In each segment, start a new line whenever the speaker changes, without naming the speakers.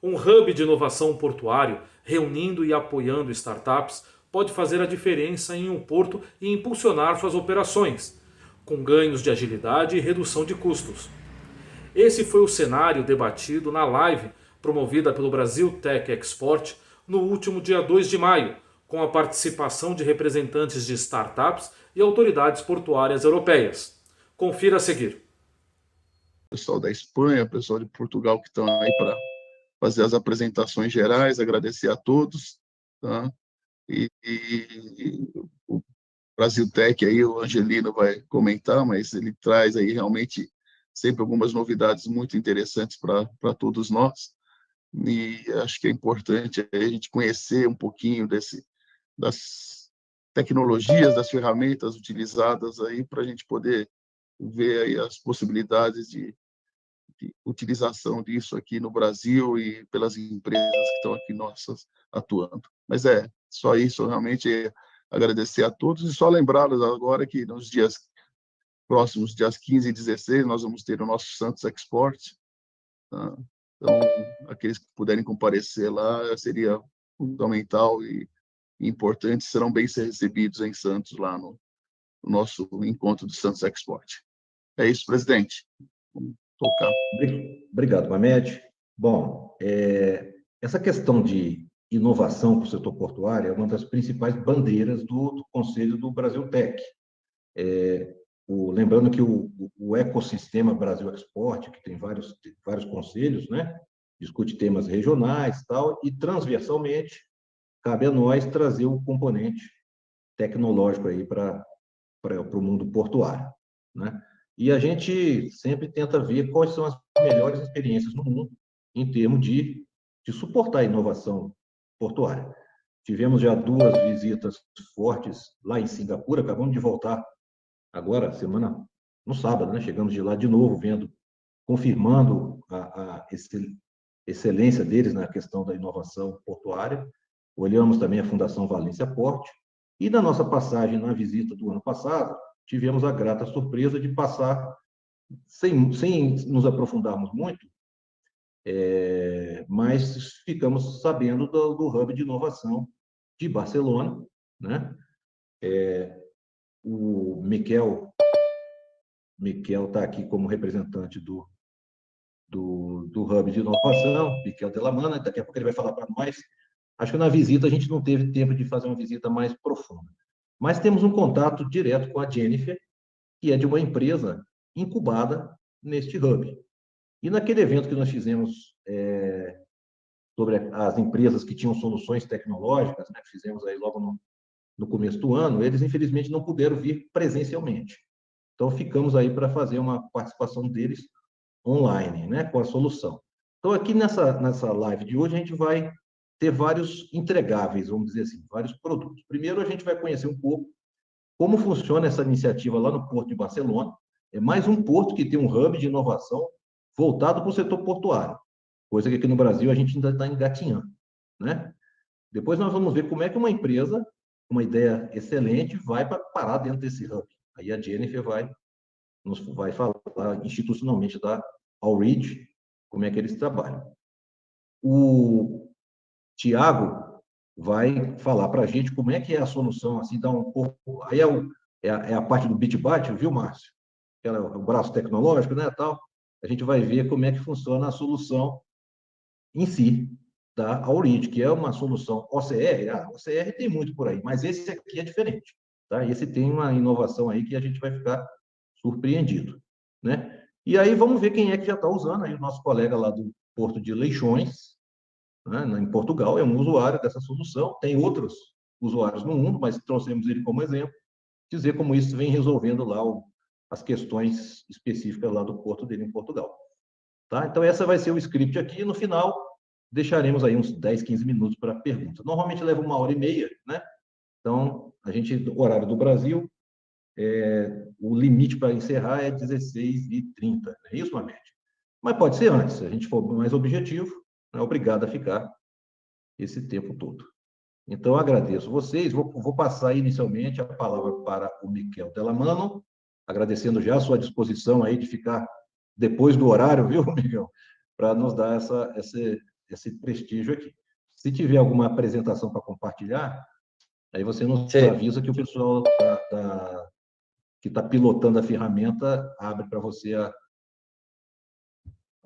Um hub de inovação portuário, reunindo e apoiando startups, pode fazer a diferença em um porto e impulsionar suas operações, com ganhos de agilidade e redução de custos. Esse foi o cenário debatido na live promovida pelo Brasil Tech Export no último dia 2 de maio, com a participação de representantes de startups e autoridades portuárias europeias. Confira a seguir.
Pessoal da Espanha, pessoal de Portugal que estão aí para fazer as apresentações gerais, agradecer a todos, tá? E o Brasil Tech aí, o Angelino vai comentar, mas ele traz aí realmente sempre algumas novidades muito interessantes para todos nós. E acho que é importante a gente conhecer um pouquinho das tecnologias, das ferramentas utilizadas aí para a gente poder ver aí as possibilidades de utilização disso aqui no Brasil e pelas empresas que estão aqui nossas atuando. Mas é só isso, realmente agradecer a todos e só lembrá-los agora que nos dias próximos, dias 15 e 16, nós vamos ter o nosso Santos Export. Tá? Então, aqueles que puderem comparecer lá seria fundamental e importante, serão bem recebidos em Santos, lá no nosso encontro do Santos Export. É isso, presidente. Vamos tocar.
Obrigado, Mamed. Bom, essa questão de inovação para o setor portuário é uma das principais bandeiras do Conselho do Brasil Tech. Lembrando que o ecossistema Brasil Export, que tem vários conselhos, né, discute temas regionais e transversalmente cabe a nós trazer o componente tecnológico aí para o mundo portuário, né? E a gente sempre tenta ver quais são as melhores experiências no mundo em termos de suportar a inovação portuária. Tivemos já 2 visitas fortes lá em Singapura, acabamos de voltar agora, no sábado, né? Chegamos de lá de novo, confirmando a excelência deles na questão da inovação portuária. Olhamos também a Fundação Valência Port. E na nossa passagem na visita do ano passado, tivemos a grata surpresa de passar, sem nos aprofundarmos muito, mas ficamos sabendo do Hub de Inovação de Barcelona, né? O Miquel está aqui como representante do Hub de Inovação, Miquel Delamana, daqui a pouco ele vai falar para nós. Acho que na visita a gente não teve tempo de fazer uma visita mais profunda. Mas temos um contato direto com a Jennifer, que é de uma empresa incubada neste hub. E naquele evento que nós fizemos sobre as empresas que tinham soluções tecnológicas, né, que fizemos aí logo no começo do ano, eles infelizmente não puderam vir presencialmente. Então ficamos aí para fazer uma participação deles online, né, com a solução. Então aqui nessa live de hoje a gente vai ter vários entregáveis, vamos dizer assim, vários produtos. Primeiro a gente vai conhecer um pouco como funciona essa iniciativa lá no Porto de Barcelona. É mais um porto que tem um hub de inovação voltado para o setor portuário, coisa que aqui no Brasil a gente ainda está engatinhando, né? Depois nós vamos ver como é que uma empresa, uma ideia excelente, vai parar dentro desse hub. Aí a Jennifer nos vai falar institucionalmente da Allreach, como é que eles trabalham. O Tiago vai falar para a gente como é que é a solução, assim, dá um pouco... Aí é a parte do bit-byte, viu, Márcio? Que é o braço tecnológico, né, tal. A gente vai ver como é que funciona a solução em si, da Aurid, que é uma solução OCR. OCR tem muito por aí, mas esse aqui é diferente, tá? Esse tem uma inovação aí que a gente vai ficar surpreendido, né? E aí vamos ver quem é que já está usando aí, o nosso colega lá do Porto de Leixões, né, em Portugal, é um usuário dessa solução. Tem outros usuários no mundo, mas trouxemos ele como exemplo, dizer como isso vem resolvendo lá as questões específicas lá do porto dele em Portugal. Tá? Então, essa vai ser o script aqui, e no final deixaremos aí uns 10, 15 minutos para pergunta. Normalmente leva 1h30, né? Então, o horário do Brasil, o limite para encerrar é 16h30, não é isso, Mamed? Mas pode ser antes, se a gente for mais objetivo, não é obrigado a ficar esse tempo todo. Então, agradeço vocês. Vou passar inicialmente a palavra para o Miquel Delamano, agradecendo já a sua disposição aí de ficar depois do horário, viu, Miguel? Para nos dar esse prestígio aqui. Se tiver alguma apresentação para compartilhar, aí você nos
Sí,
avisa que o pessoal que está pilotando a ferramenta abre para você a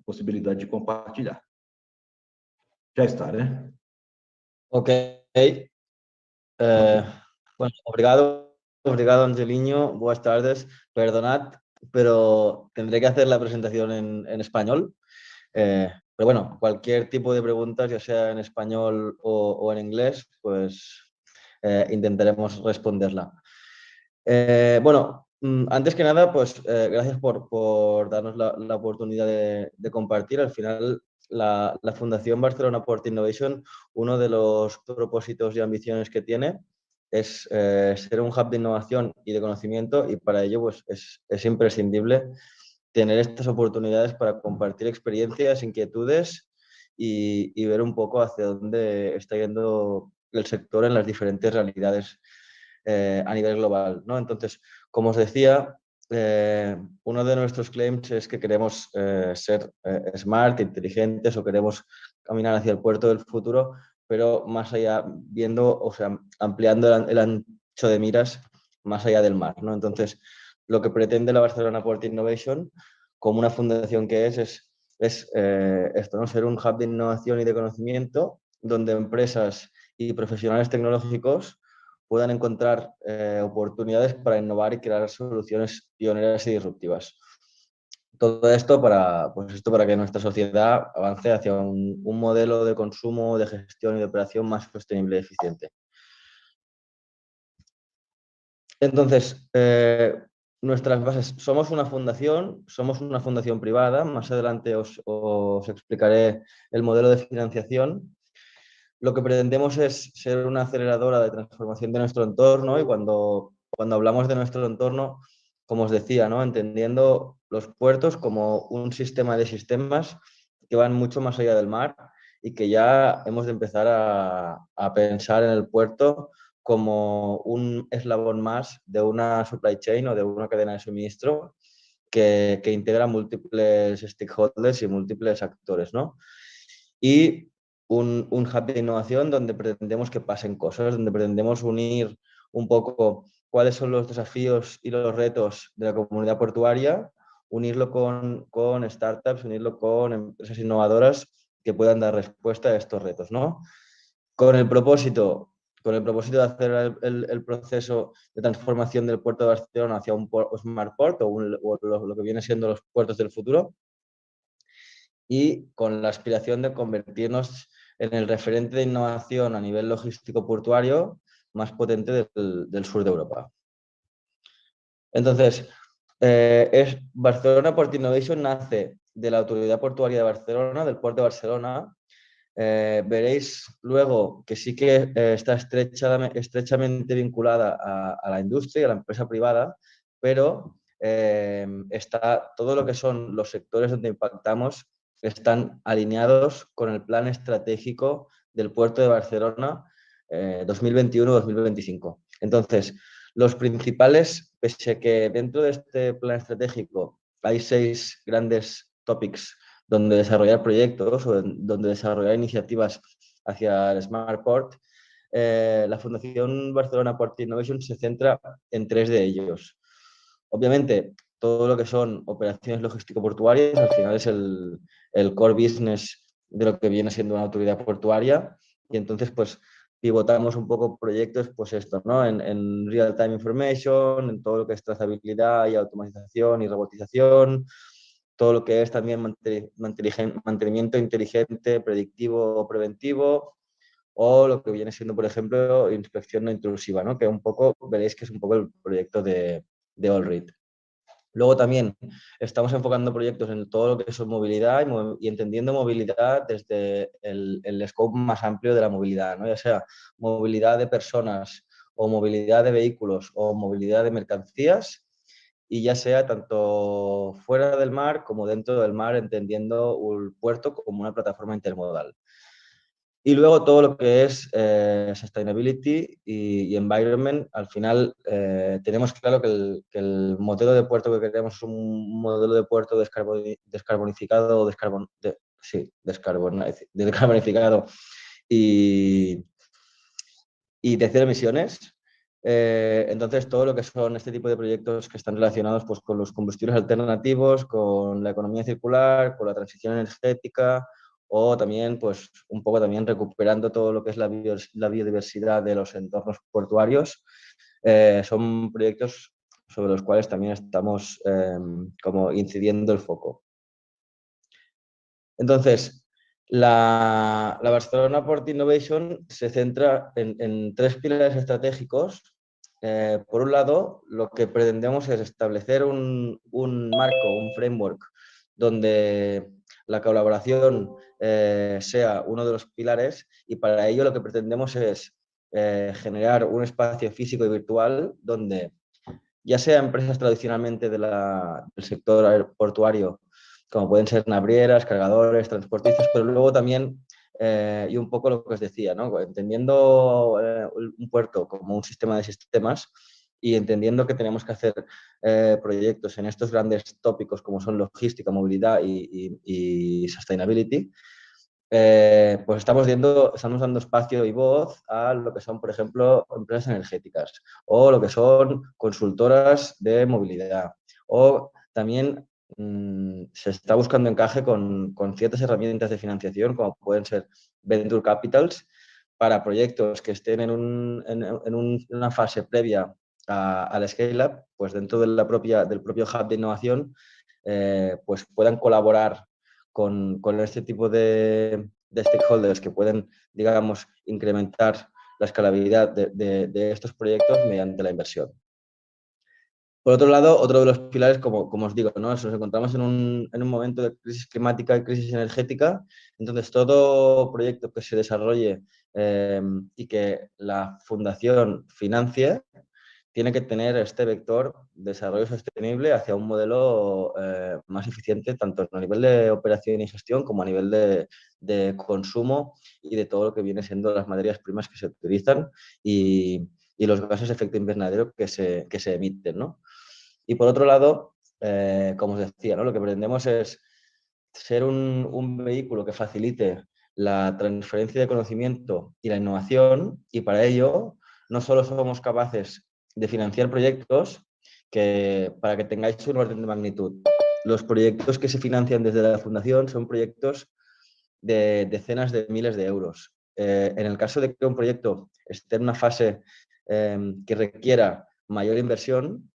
possibilidade de compartilhar. Já está, né?
ok. Bueno, obrigado Angeliño, buenas tardes. Perdonad, pero tendré que hacer la presentación en español. Pero bueno, cualquier tipo de preguntas, ya sea en español o en inglés, pues intentaremos responderla. Bueno, antes que nada, pues gracias por darnos la oportunidad de compartir. Al final, la Fundación Barcelona Port Innovation, uno de los propósitos y ambiciones que tiene es ser un hub de innovación y de conocimiento, y para ello pues, es imprescindible tener estas oportunidades para compartir experiencias, inquietudes y ver un poco hacia dónde está yendo el sector en las diferentes realidades a nivel global, ¿no? Entonces, como os decía, uno de nuestros claims es que queremos ser smart, inteligentes, o queremos caminar hacia el puerto del futuro, pero más allá, viendo, o sea, ampliando el ancho de miras más allá del mar, ¿no? Entonces, lo que pretende la Barcelona Port Innovation, como una fundación que es esto, ¿no? Ser un hub de innovación y de conocimiento donde empresas y profesionales tecnológicos puedan encontrar oportunidades para innovar y crear soluciones pioneras y disruptivas. Todo esto para que nuestra sociedad avance hacia un modelo de consumo, de gestión y de operación más sostenible y eficiente. Entonces, nuestras bases, somos una fundación privada. Más adelante os explicaré el modelo de financiación. Lo que pretendemos es ser una aceleradora de transformación de nuestro entorno, y cuando hablamos de nuestro entorno, como os decía, ¿no? Entendiendo los puertos como un sistema de sistemas que van mucho más allá del mar, y que ya hemos de empezar a pensar en el puerto como un eslabón más de una supply chain o de una cadena de suministro que integra múltiples stakeholders y múltiples actores, ¿no? Y un hub de innovación donde pretendemos que pasen cosas, donde pretendemos unir un poco cuáles son los desafíos y los retos de la comunidad portuaria, unirlo con startups, unirlo con empresas innovadoras que puedan dar respuesta a estos retos, ¿no? Con el propósito de hacer el proceso de transformación del puerto de Barcelona hacia un smart port o lo que viene siendo los puertos del futuro, y con la aspiración de convertirnos en el referente de innovación a nivel logístico portuario más potente del sur de Europa. Entonces, Barcelona Port Innovation nace de la Autoridad Portuaria de Barcelona, del Puerto de Barcelona. Veréis luego que sí que está estrechamente vinculada a la industria y a la empresa privada, pero está todo lo que son los sectores donde impactamos están alineados con el plan estratégico del Puerto de Barcelona 2021-2025. Entonces, los principales, pese a que dentro de este plan estratégico hay 6 grandes topics donde desarrollar proyectos o donde desarrollar iniciativas hacia el Smart Port, la Fundación Barcelona Port Innovation se centra en 3 de ellos. Obviamente, todo lo que son operaciones logístico-portuarias, al final es el core business de lo que viene siendo una autoridad portuaria, y entonces pues pivotamos un poco proyectos, pues esto, ¿no? En real-time information, en todo lo que es trazabilidad y automatización y robotización, todo lo que es también mantenimiento inteligente, predictivo o preventivo, o lo que viene siendo, por ejemplo, inspección no intrusiva, ¿no? Que un poco, veréis que es un poco el proyecto de Allread. Luego también estamos enfocando proyectos en todo lo que es movilidad y entendiendo movilidad desde el scope más amplio de la movilidad, ¿no? Ya sea movilidad de personas o movilidad de vehículos o movilidad de mercancías, y ya sea tanto fuera del mar como dentro del mar, entendiendo el puerto como una plataforma intermodal. Y luego todo lo que es sustainability y environment. Al final tenemos claro que el modelo de puerto que queremos es un modelo de puerto descarbonificado, descarbonificado y de cero emisiones. Entonces, todo lo que son este tipo de proyectos que están relacionados pues, con los combustibles alternativos, con la economía circular, con la transición energética o también, pues, un poco también recuperando todo lo que es la biodiversidad de los entornos portuarios, son proyectos sobre los cuales también estamos como incidiendo el foco. Entonces, la Barcelona Port Innovation se centra en 3 pilares estratégicos. Por un lado, lo que pretendemos es establecer un marco, un framework, donde la colaboración sea uno de los pilares, y para ello lo que pretendemos es generar un espacio físico y virtual donde ya sea empresas tradicionalmente del sector aeroportuario, como pueden ser navrieras, cargadores, transportistas, pero luego también, y un poco lo que os decía, ¿no? Entendiendo un puerto como un sistema de sistemas y entendiendo que tenemos que hacer proyectos en estos grandes tópicos como son logística, movilidad y sustainability, pues estamos dando espacio y voz a lo que son, por ejemplo, empresas energéticas o lo que son consultoras de movilidad. O también se está buscando encaje con ciertas herramientas de financiación, como pueden ser Venture Capitals, para proyectos que estén en una fase previa al scale-up, pues dentro del propio hub de innovación, pues puedan colaborar con este tipo de stakeholders que pueden, digamos, incrementar la escalabilidad de estos proyectos mediante la inversión. Por otro lado, otro de los pilares, como os digo, ¿no? Nos encontramos en un momento de crisis climática y crisis energética, entonces todo proyecto que se desarrolle y que la fundación financie tiene que tener este vector de desarrollo sostenible hacia un modelo más eficiente, tanto a nivel de operación y gestión como a nivel de consumo y de todo lo que viene siendo las materias primas que se utilizan y los gases de efecto invernadero que se emiten, ¿no? Y por otro lado, como os decía, ¿no? Lo que pretendemos es ser un vehículo que facilite la transferencia de conocimiento y la innovación, y para ello no solo somos capaces de financiar proyectos que, para que tengáis un orden de magnitud, los proyectos que se financian desde la fundación son proyectos de decenas de miles de euros. En el caso de que un proyecto esté en una fase que requiera mayor inversión,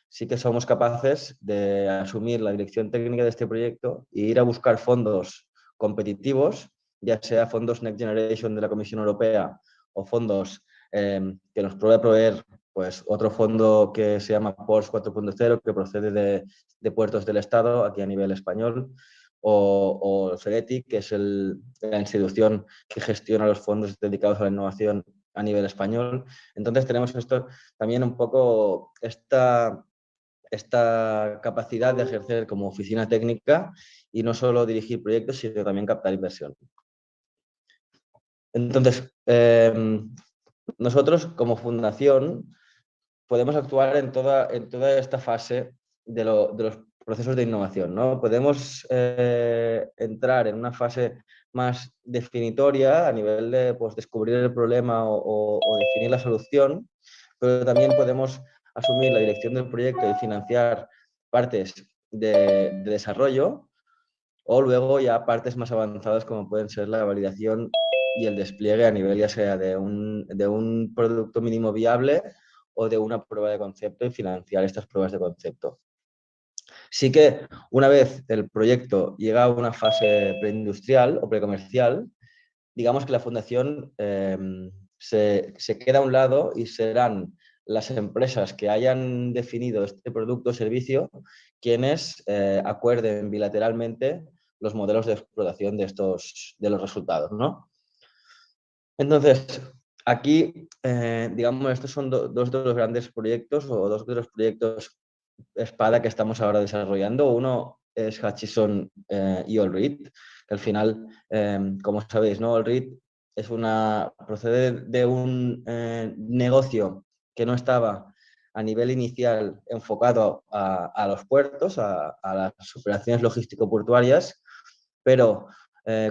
sí que somos capaces de asumir la dirección técnica de este proyecto e ir a buscar fondos competitivos, ya sea fondos Next Generation de la Comisión Europea o fondos que nos pueda proveer pues, otro fondo que se llama PORS 4.0, que procede de puertos del Estado, aquí a nivel español, o FEDETIC, que es la institución que gestiona los fondos dedicados a la innovación a nivel español. Entonces tenemos esto también un poco esta capacidad de ejercer como oficina técnica y no solo dirigir proyectos, sino también captar inversión. Entonces, nosotros como fundación podemos actuar en toda esta fase de los procesos de innovación, ¿no? Podemos entrar en una fase más definitoria a nivel de pues, descubrir el problema o definir la solución, pero también podemos asumir la dirección del proyecto y financiar partes de desarrollo, o luego ya partes más avanzadas como pueden ser la validación y el despliegue a nivel ya sea de un producto mínimo viable o de una prueba de concepto y financiar estas pruebas de concepto. Sí que una vez el proyecto llega a una fase preindustrial o precomercial, digamos que la fundación se queda a un lado y serán las empresas que hayan definido este producto o servicio quienes acuerden bilateralmente los modelos de explotación de los resultados, ¿no? Entonces, aquí, digamos, estos son dos de los grandes proyectos o dos de los proyectos espada que estamos ahora desarrollando. Uno es Hutchison y Allreed, que al final, como sabéis, ¿no? Allreed procede de un negocio que no estaba a nivel inicial enfocado a los puertos, a las operaciones logístico-portuarias, pero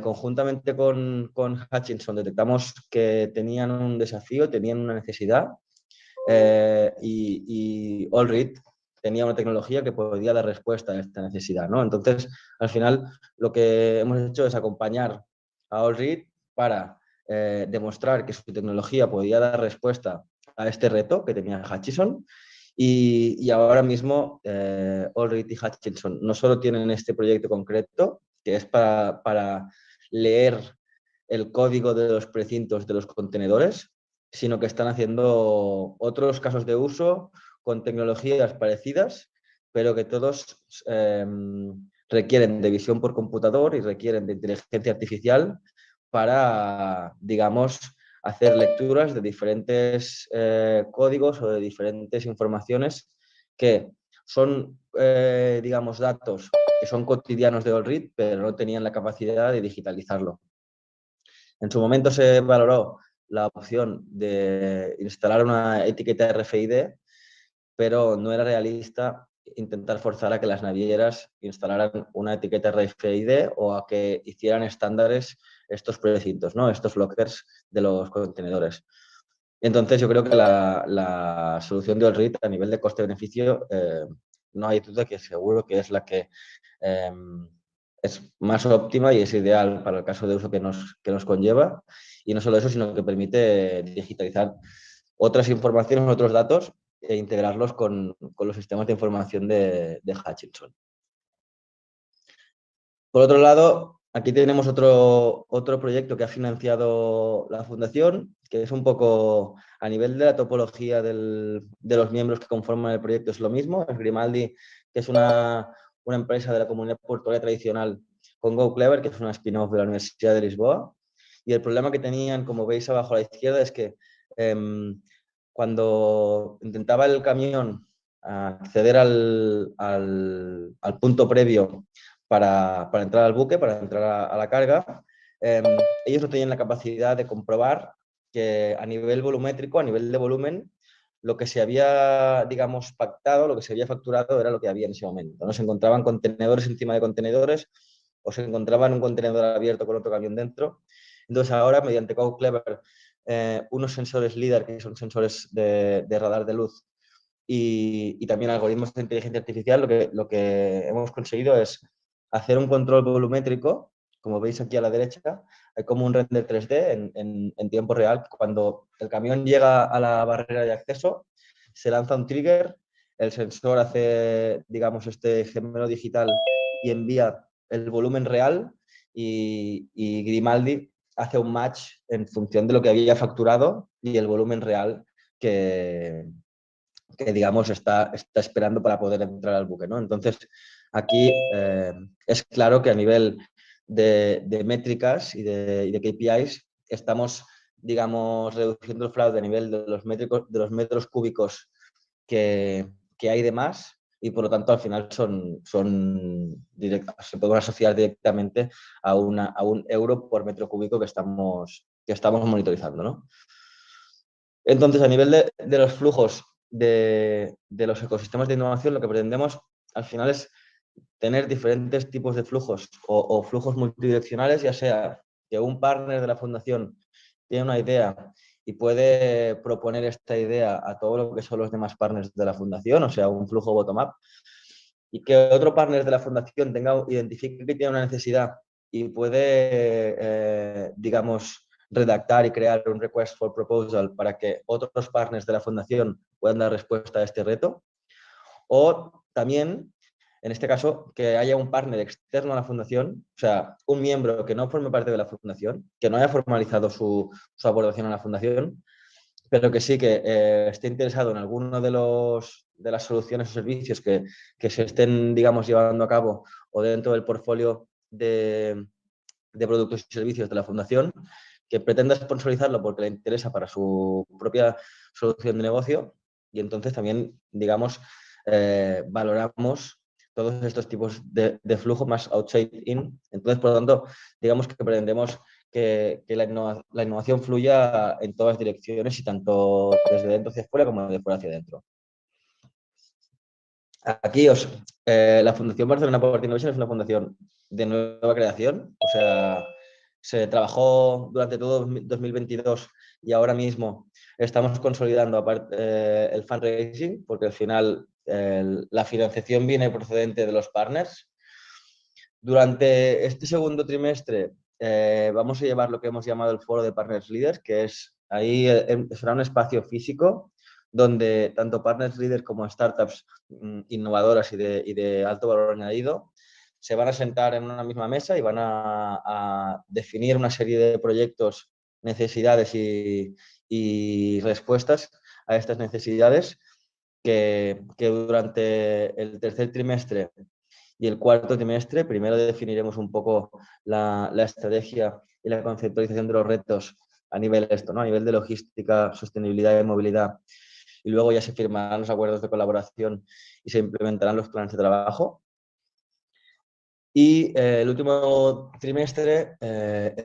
conjuntamente con Hutchinson detectamos que tenían un desafío, tenían una necesidad y Allread tenía una tecnología que podía dar respuesta a esta necesidad, ¿no? Entonces, al final, lo que hemos hecho es acompañar a Allread para demostrar que su tecnología podía dar respuesta a este reto que tenía Hutchinson. Y ahora mismo Allread y Hutchinson no solo tienen este proyecto concreto, que es para leer el código de los precintos de los contenedores, sino que están haciendo otros casos de uso con tecnologías parecidas, pero que todos requieren de visión por computador y requieren de inteligencia artificial para, digamos, hacer lecturas de diferentes códigos o de diferentes informaciones que son, digamos, datos que son cotidianos de Allread, pero no tenían la capacidad de digitalizarlo. En su momento se valoró la opción de instalar una etiqueta RFID, pero no era realista intentar forzar a que las navieras instalaran una etiqueta RFID o a que hicieran estándares estos precintos, ¿no? Estos lockers de los contenedores. Entonces, yo creo que la solución de Allread a nivel de coste-beneficio, no hay duda que seguro que es la que es más óptima y es ideal para el caso de uso que nos conlleva. Y no solo eso, sino que permite digitalizar otras informaciones, otros datos e integrarlos con los sistemas de información de Hutchinson. Por otro lado, aquí tenemos otro proyecto que ha financiado la Fundación, que es un poco a nivel de la topología de los miembros que conforman el proyecto, es lo mismo. Es Grimaldi, que es una empresa de la comunidad portuaria tradicional, con GoClever, que es una spin-off de la Universidad de Lisboa. Y el problema que tenían, como veis abajo a la izquierda, es que cuando intentaba el camión acceder al punto previo para entrar al buque, para entrar a la carga, ellos no tenían la capacidad de comprobar que a nivel volumétrico, a nivel de volumen, lo que se había, digamos, pactado, lo que se había facturado era lo que había en ese momento, ¿no? Se encontraban contenedores encima de contenedores o se encontraban un contenedor abierto con otro camión dentro. Entonces ahora, mediante GoClever, unos sensores LIDAR, que son sensores de radar de luz, y también algoritmos de inteligencia artificial, lo que hemos conseguido es hacer un control volumétrico. Como veis aquí a la derecha, hay como un render 3D en tiempo real. Cuando el camión llega a la barrera de acceso, se lanza un trigger, el sensor hace, digamos, este gemelo digital y envía el volumen real y Grimaldi hace un match en función de lo que había facturado y el volumen real que digamos, está esperando para poder entrar al buque, ¿no? Entonces, aquí es claro que a nivel de métricas y de KPIs estamos, digamos, reduciendo el fraude a nivel de los metros cúbicos que hay de más y, por lo tanto, al final se pueden asociar directamente a un euro por metro cúbico que estamos monitorizando, ¿no? Entonces, a nivel de los flujos de los ecosistemas de innovación, lo que pretendemos al final es tener diferentes tipos de flujos o flujos multidireccionales, ya sea que un partner de la fundación tiene una idea y puede proponer esta idea a todo lo que son los demás partners de la fundación, o sea, un flujo bottom-up, y que otro partner de la fundación identifique que tiene una necesidad y puede, digamos, redactar y crear un request for proposal para que otros partners de la fundación puedan dar respuesta a este reto. O también, en este caso, que haya un partner externo a la fundación, o sea, un miembro que no forme parte de la fundación, que no haya formalizado su aportación a la fundación, pero que sí que esté interesado en alguno de las soluciones o servicios que se estén, digamos, llevando a cabo o dentro del portfolio de productos y servicios de la fundación, que pretenda sponsorizarlo porque le interesa para su propia solución de negocio, y entonces también, digamos, valoramos todos estos tipos de flujo más outside-in. Entonces, por lo tanto, digamos que pretendemos que la innovación fluya en todas direcciones y tanto desde dentro hacia afuera como de fuera hacia adentro. Aquí os La Fundación Barcelona Port Innovation es una fundación de nueva creación, o sea, se trabajó durante todo 2022 y ahora mismo estamos consolidando el fundraising, porque al final la financiación viene procedente de los partners. Durante este segundo trimestre vamos a llevar lo que hemos llamado el foro de Partners Leaders, que es ahí será un espacio físico donde tanto partners leaders como startups innovadoras y de alto valor añadido se van a sentar en una misma mesa y van a definir una serie de proyectos, necesidades y respuestas a estas necesidades que durante el tercer trimestre y el cuarto trimestre, primero definiremos un poco la estrategia y la conceptualización de los retos a nivel ¿no? A nivel de logística, sostenibilidad y movilidad. Y luego ya se firmarán los acuerdos de colaboración y se implementarán los planes de trabajo. Y el último trimestre,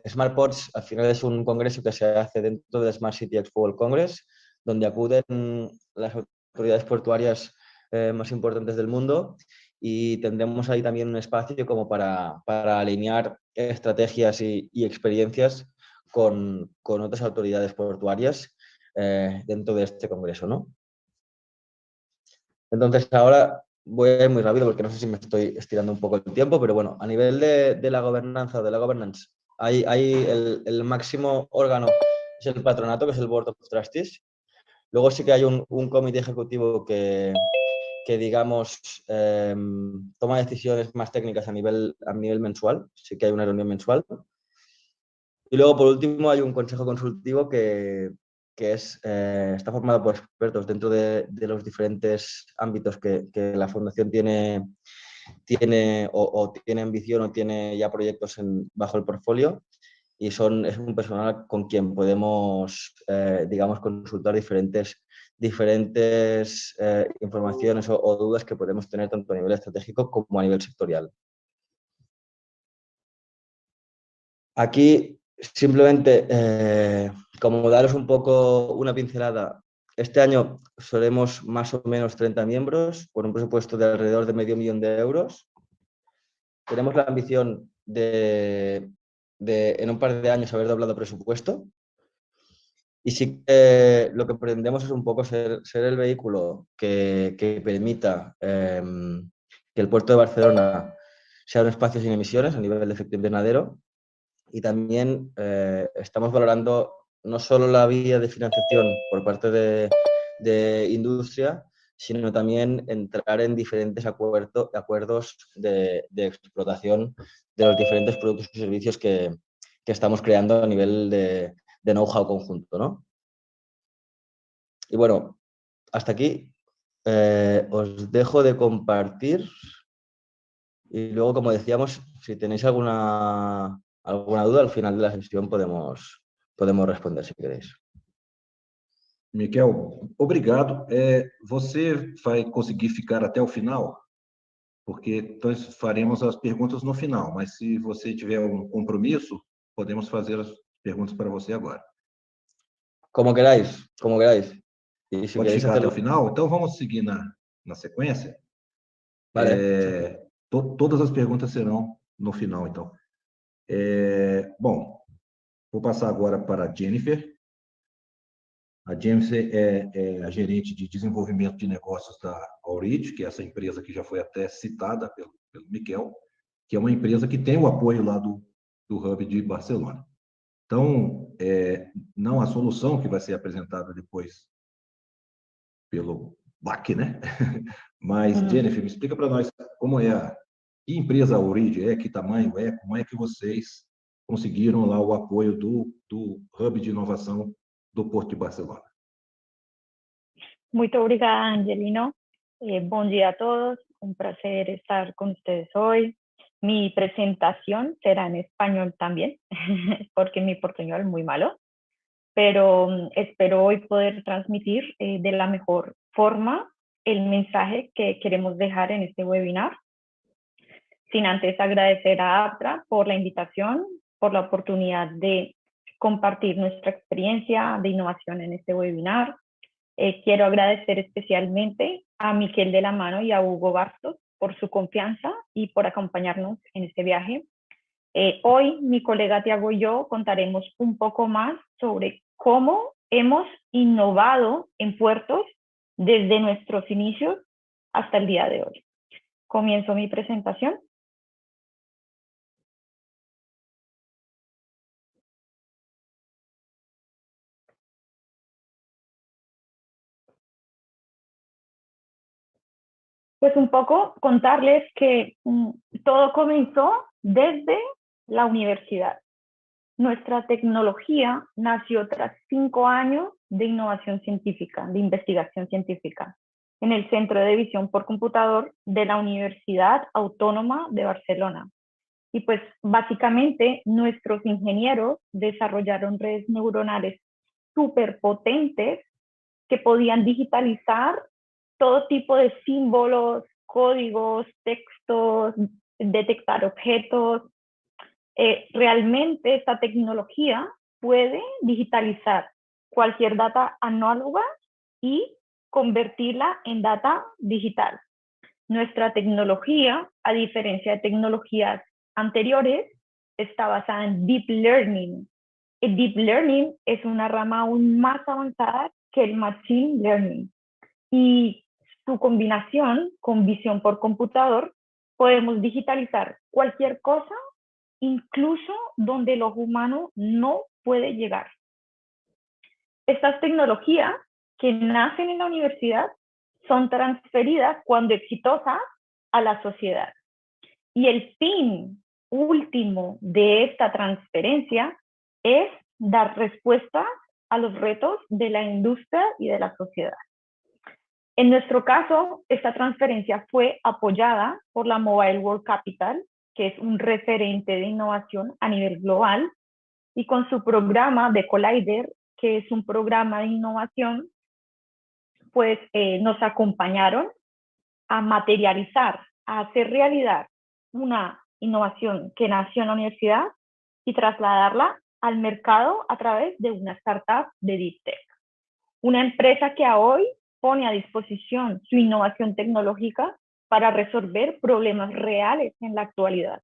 Smart Ports, al final es un congreso que se hace dentro del Smart City Expo World Congress, donde acuden las autoridades portuarias más importantes del mundo y tendremos ahí también un espacio como para alinear estrategias y experiencias con otras autoridades portuarias dentro de este congreso, ¿no? Entonces ahora voy a ir muy rápido porque no sé si me estoy estirando un poco el tiempo, pero bueno, a nivel de la gobernanza o de la governance, hay el máximo órgano es el patronato, que es el Board of Trustees. Luego sí que hay un comité ejecutivo que digamos, toma decisiones más técnicas a nivel mensual, sí que hay una reunión mensual. Y luego, por último, hay un consejo consultivo que está formado por expertos dentro de los diferentes ámbitos que la Fundación tiene o tiene ambición o tiene ya proyectos bajo el portfolio. Y es un personal con quien podemos, digamos, consultar diferentes informaciones o dudas que podemos tener tanto a nivel estratégico como a nivel sectorial. Aquí, simplemente, como daros un poco una pincelada, este año seremos más o menos 30 miembros, con un presupuesto de alrededor de €500,000. Tenemos la ambición de en un par de años haber doblado presupuesto. Y sí que lo que pretendemos es un poco ser el vehículo que permita que el puerto de Barcelona sea un espacio sin emisiones a nivel de efecto invernadero. Y también estamos valorando no solo la vía de financiación por parte de industria, sino también entrar en diferentes acuerdos de explotación de los diferentes productos y servicios que estamos creando a nivel de know-how conjunto, ¿no? Y bueno, hasta aquí os dejo de compartir y luego, como decíamos, si tenéis alguna duda, al final de la sesión podemos responder, si queréis.
Miquel, obrigado. Você vai conseguir ficar até o final? Porque nós faremos as perguntas no final, mas se você tiver um compromisso, podemos fazer as perguntas para você agora.
Como queráis, como queráis.
E se pode ficar até o final? Então vamos seguir na sequência.
Vale.
Todas as perguntas serão no final, então. Bom, vou passar agora para a Jennifer. A Jennifer é a gerente de desenvolvimento de negócios da Aurid, que é essa empresa que já foi até citada pelo Miquel, que é uma empresa que tem o apoio lá do Hub de Barcelona. Então, não a solução que vai ser apresentada depois pelo BAC, né? Mas, Jennifer, me explica para nós como é que empresa a Aurid é, que tamanho é, como é que vocês conseguiram lá o apoio do Hub de Inovação do Porto de Barcelona.
Muito obrigada, Angelino. Buen día a todos. Un placer estar con ustedes hoy. Mi presentación será en español también, porque mi portuñol es muy malo, pero espero hoy poder transmitir de la mejor forma el mensaje que queremos dejar en este webinar. Sin antes agradecer a APTRA por la invitación, por la oportunidad de compartir nuestra experiencia de innovación en este webinar. Quiero agradecer especialmente a Miquel de la Mano y a Hugo Bastos por su confianza y por acompañarnos en este viaje. Hoy mi colega Tiago y yo contaremos un poco más sobre cómo hemos innovado en puertos desde nuestros inicios hasta el día de hoy. Comienzo mi presentación. Pues un poco contarles que todo comenzó desde la universidad. Nuestra tecnología nació tras 5 años de innovación científica, de investigación científica, en el Centro de Visión por Computador de la Universidad Autónoma de Barcelona. Y pues básicamente nuestros ingenieros desarrollaron redes neuronales súper potentes que podían digitalizar todo tipo de símbolos, códigos, textos, detectar objetos. Realmente esta tecnología puede digitalizar cualquier data análoga y convertirla en data digital. Nuestra tecnología, a diferencia de tecnologías anteriores, está basada en Deep Learning. El Deep Learning es una rama aún más avanzada que el Machine Learning. Y su combinación con visión por computador, podemos digitalizar cualquier cosa, incluso donde el ojo humano no puede llegar. Estas tecnologías que nacen en la universidad son transferidas cuando exitosas a la sociedad. Y el fin último de esta transferencia es dar respuesta a los retos de la industria y de la sociedad. En nuestro caso, esta transferencia fue apoyada por la Mobile World Capital, que es un referente de innovación a nivel global, y con su programa de Collider, que es un programa de innovación, pues nos acompañaron a materializar, a hacer realidad una innovación que nació en la universidad y trasladarla al mercado a través de una startup de Deep Tech. Una empresa que hoy pone a disposición su innovación tecnológica para resolver problemas reales en la actualidad.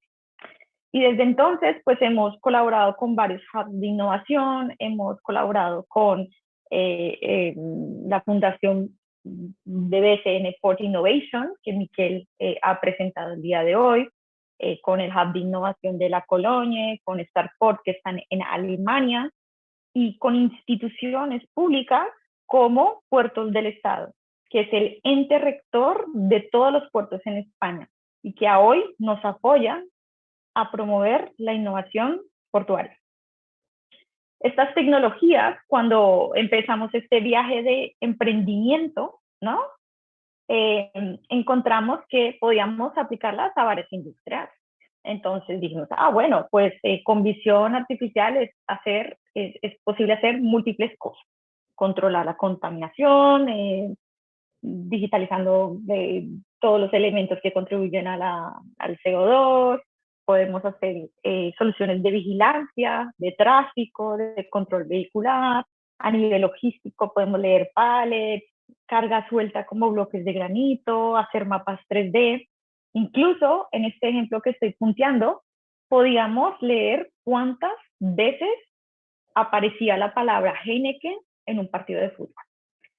Y desde entonces, pues hemos colaborado con varios hubs de innovación, hemos colaborado con la Fundación de BCN Port Innovation, que Miquel ha presentado el día de hoy, con el Hub de Innovación de la Colonia, con Starport, que están en Alemania, y con instituciones públicas como Puertos del Estado, que es el ente rector de todos los puertos en España y que hoy nos apoya a promover la innovación portuaria. Estas tecnologías, cuando empezamos este viaje de emprendimiento, ¿no? Encontramos que podíamos aplicarlas a varias industrias. Entonces dijimos, bueno, pues con visión artificial es posible hacer múltiples cosas. Controlar la contaminación, digitalizando todos los elementos que contribuyen al CO2. Podemos hacer soluciones de vigilancia, de tráfico, de control vehicular. A nivel logístico podemos leer pallets, carga suelta como bloques de granito, hacer mapas 3D. Incluso en este ejemplo que estoy punteando, podíamos leer cuántas veces aparecía la palabra Heineken en un partido de fútbol.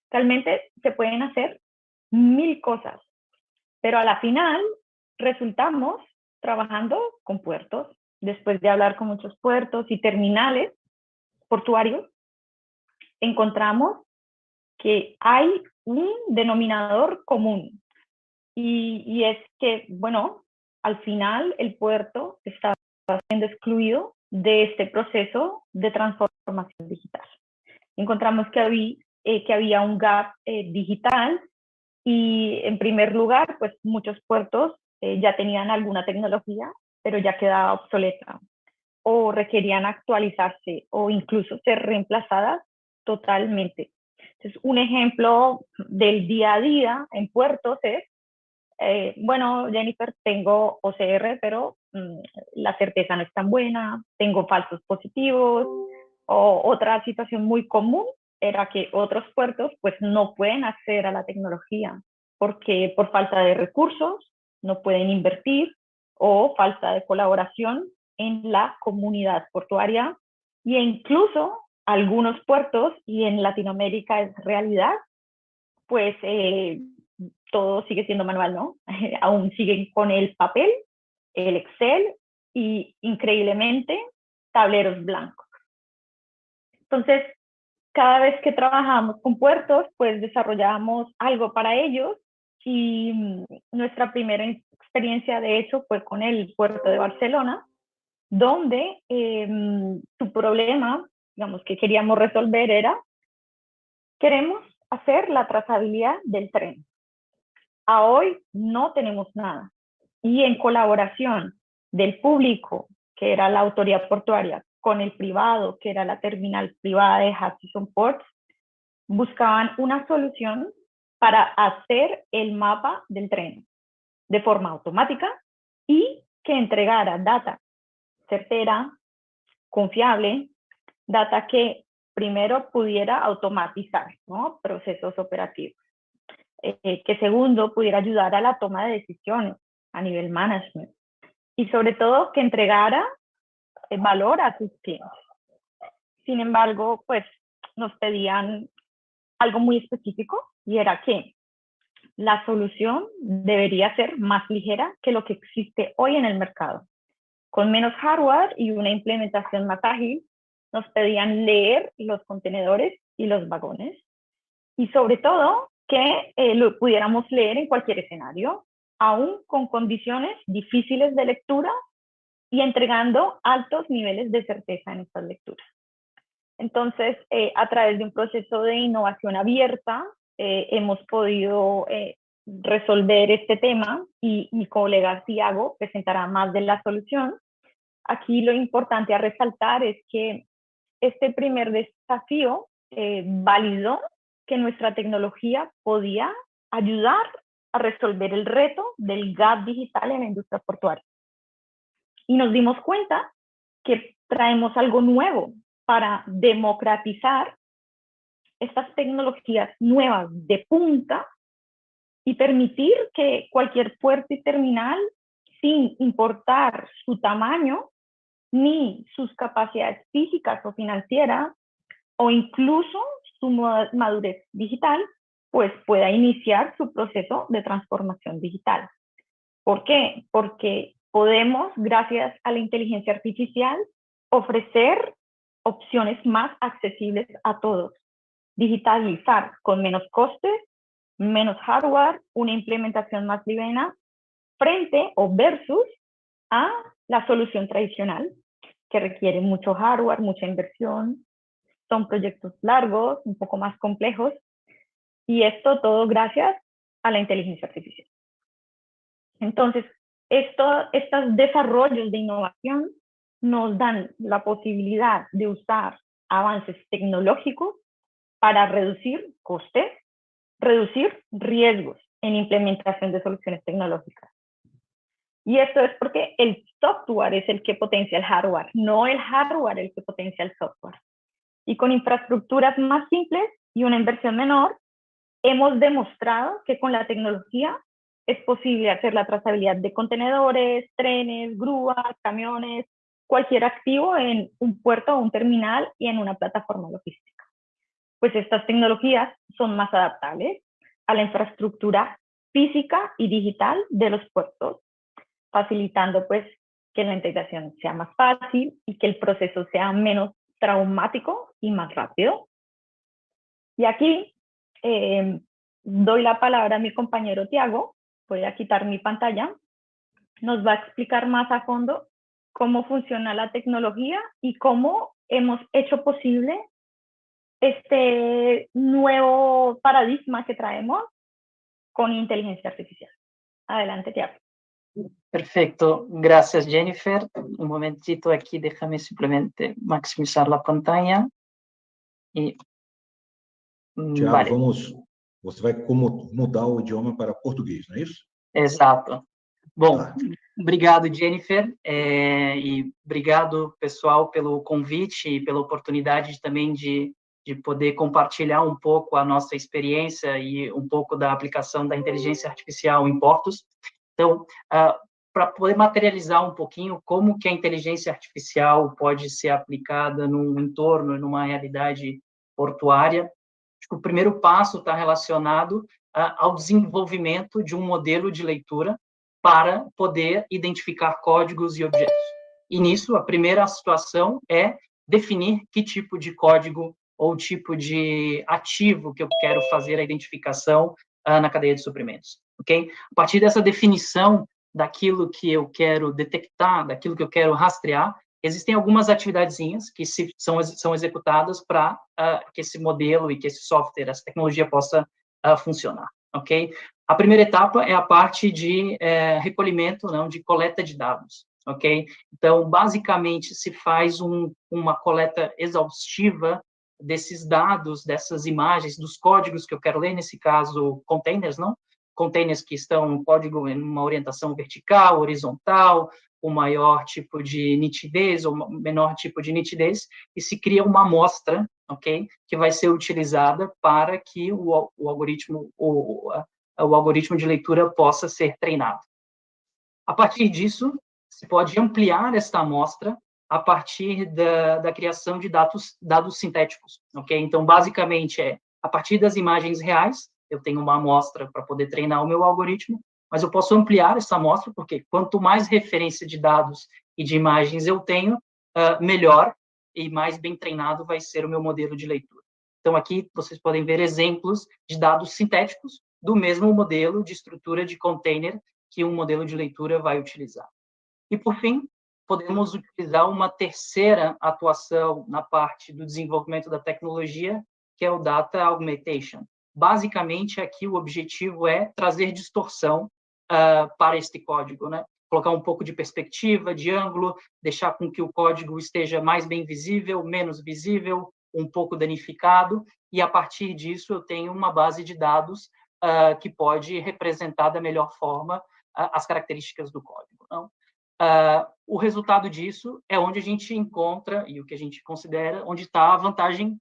Realmente se pueden hacer 1000 cosas, pero a la final resultamos trabajando con puertos. Después de hablar con muchos puertos y terminales portuarios, encontramos que hay un denominador común y es que, bueno, al final el puerto está siendo excluido de este proceso de transformación digital. Encontramos que había un gap digital y en primer lugar, pues muchos puertos ya tenían alguna tecnología, pero ya quedaba obsoleta o requerían actualizarse o incluso ser reemplazadas totalmente. Entonces, un ejemplo del día a día en puertos es, bueno, Jennifer, tengo OCR, pero la certeza no es tan buena, tengo falsos positivos, o otra situación muy común era que otros puertos pues no pueden acceder a la tecnología porque por falta de recursos no pueden invertir o falta de colaboración en la comunidad portuaria e incluso algunos puertos, y en Latinoamérica es realidad, pues todo sigue siendo manual, ¿no? Aún siguen con el papel, el Excel y increíblemente tableros blancos. Entonces, cada vez que trabajamos con puertos, pues desarrollamos algo para ellos y nuestra primera experiencia, de hecho, fue con el puerto de Barcelona, donde su problema, digamos, que queríamos resolver era, queremos hacer la trazabilidad del tren. A hoy no tenemos nada. Y en colaboración del público, que era la autoridad portuaria, con el privado, que era la terminal privada de Hutchison Ports, buscaban una solución para hacer el mapa del tren de forma automática y que entregara data certera, confiable, data que primero pudiera automatizar, ¿no?, procesos operativos, que segundo pudiera ayudar a la toma de decisiones a nivel management y sobre todo que entregara valor a sus clientes. Sin embargo, pues nos pedían algo muy específico y era que la solución debería ser más ligera que lo que existe hoy en el mercado. Con menos hardware y una implementación más ágil, nos pedían leer los contenedores y los vagones y sobre todo que lo pudiéramos leer en cualquier escenario, aún con condiciones difíciles de lectura y entregando altos niveles de certeza en estas lecturas. Entonces, a través de un proceso de innovación abierta, hemos podido resolver este tema y mi colega Thiago presentará más de la solución. Aquí lo importante a resaltar es que este primer desafío validó que nuestra tecnología podía ayudar a resolver el reto del gap digital en la industria portuaria. Y nos dimos cuenta que traemos algo nuevo para democratizar estas tecnologías nuevas de punta y permitir que cualquier puerto y terminal, sin importar su tamaño ni sus capacidades físicas o financieras, o incluso su madurez digital, pues pueda iniciar su proceso de transformación digital. ¿Por qué? Porque podemos, gracias a la inteligencia artificial, ofrecer opciones más accesibles a todos. Digitalizar con menos costes, menos hardware, una implementación más liviana, frente o versus a la solución tradicional, que requiere mucho hardware, mucha inversión, son proyectos largos, un poco más complejos, y esto todo gracias a la inteligencia artificial. Entonces, estos desarrollos de innovación nos dan la posibilidad de usar avances tecnológicos para reducir costes, reducir riesgos en implementación de soluciones tecnológicas. Y esto es porque el software es el que potencia el hardware, no el hardware el que potencia el software. Y con infraestructuras más simples y una inversión menor, hemos demostrado que con la tecnología es posible hacer la trazabilidad de contenedores, trenes, grúas, camiones, cualquier activo en un puerto o un terminal y en una plataforma logística. Pues estas tecnologías son más adaptables a la infraestructura física y digital de los puertos, facilitando pues que la integración sea más fácil y que el proceso sea menos traumático y más rápido. Y aquí doy la palabra a mi compañero Thiago. Voy a quitar mi pantalla. Nos va a explicar más a fondo cómo funciona la tecnología y cómo hemos hecho posible este nuevo paradigma que traemos con inteligencia artificial. Adelante, Thiago.
Perfecto, gracias Jennifer. Un momentito aquí, déjame simplemente maximizar la pantalla. E,
Thiago,
vale.
Você vai mudar o idioma para português, não é isso?
Exato. Bom,
Tá.
Obrigado Jennifer, e obrigado pessoal pelo convite e pela oportunidade também de poder compartilhar um pouco a nossa experiência e um pouco da aplicação da inteligência artificial em portos. Então, para poder materializar um pouquinho como que a inteligência artificial pode ser aplicada num entorno, numa realidade portuária, acho que o primeiro passo está relacionado ao desenvolvimento de um modelo de leitura para poder identificar códigos e objetos. E nisso, a primeira situação é definir que tipo de código ou tipo de ativo que eu quero fazer a identificação na cadeia de suprimentos, ok? A partir dessa definição daquilo que eu quero detectar, daquilo que eu quero rastrear, existem algumas atividadezinhas que são executadas para que esse modelo e que esse software, essa tecnologia possa funcionar, ok? A primeira etapa é a parte de recolhimento, não, de coleta de dados, ok? Então, basicamente, se faz uma coleta exaustiva desses dados, dessas imagens, dos códigos que eu quero ler, nesse caso, containers, não? Containers que estão em código em uma orientação vertical, horizontal, o maior tipo de nitidez ou menor tipo de nitidez, e se cria uma amostra, ok? Que vai ser utilizada para que o algoritmo de leitura possa ser treinado. A partir disso, se pode ampliar esta amostra a partir da criação de dados sintéticos, ok? Então, basicamente, a partir das imagens reais, eu tenho uma amostra para poder treinar o meu algoritmo, mas eu posso ampliar essa amostra, porque quanto mais referência de dados e de imagens eu tenho, melhor e mais bem treinado vai ser o meu modelo de leitura. Então, aqui vocês podem ver exemplos de dados sintéticos do mesmo modelo de estrutura de container que um modelo de leitura vai utilizar. E, por fim, podemos utilizar uma terceira atuação na parte do desenvolvimento da tecnologia, que é o Data Augmentation. Basicamente, aqui o objetivo é trazer distorção para este código, né? Colocar um pouco de perspectiva, de ângulo, deixar com que o código esteja mais bem visível, menos visível, um pouco danificado, e a partir disso eu tenho uma base de dados que pode representar da melhor forma as características do código. Não? O resultado disso é onde a gente encontra, e o que a gente considera, onde está a vantagem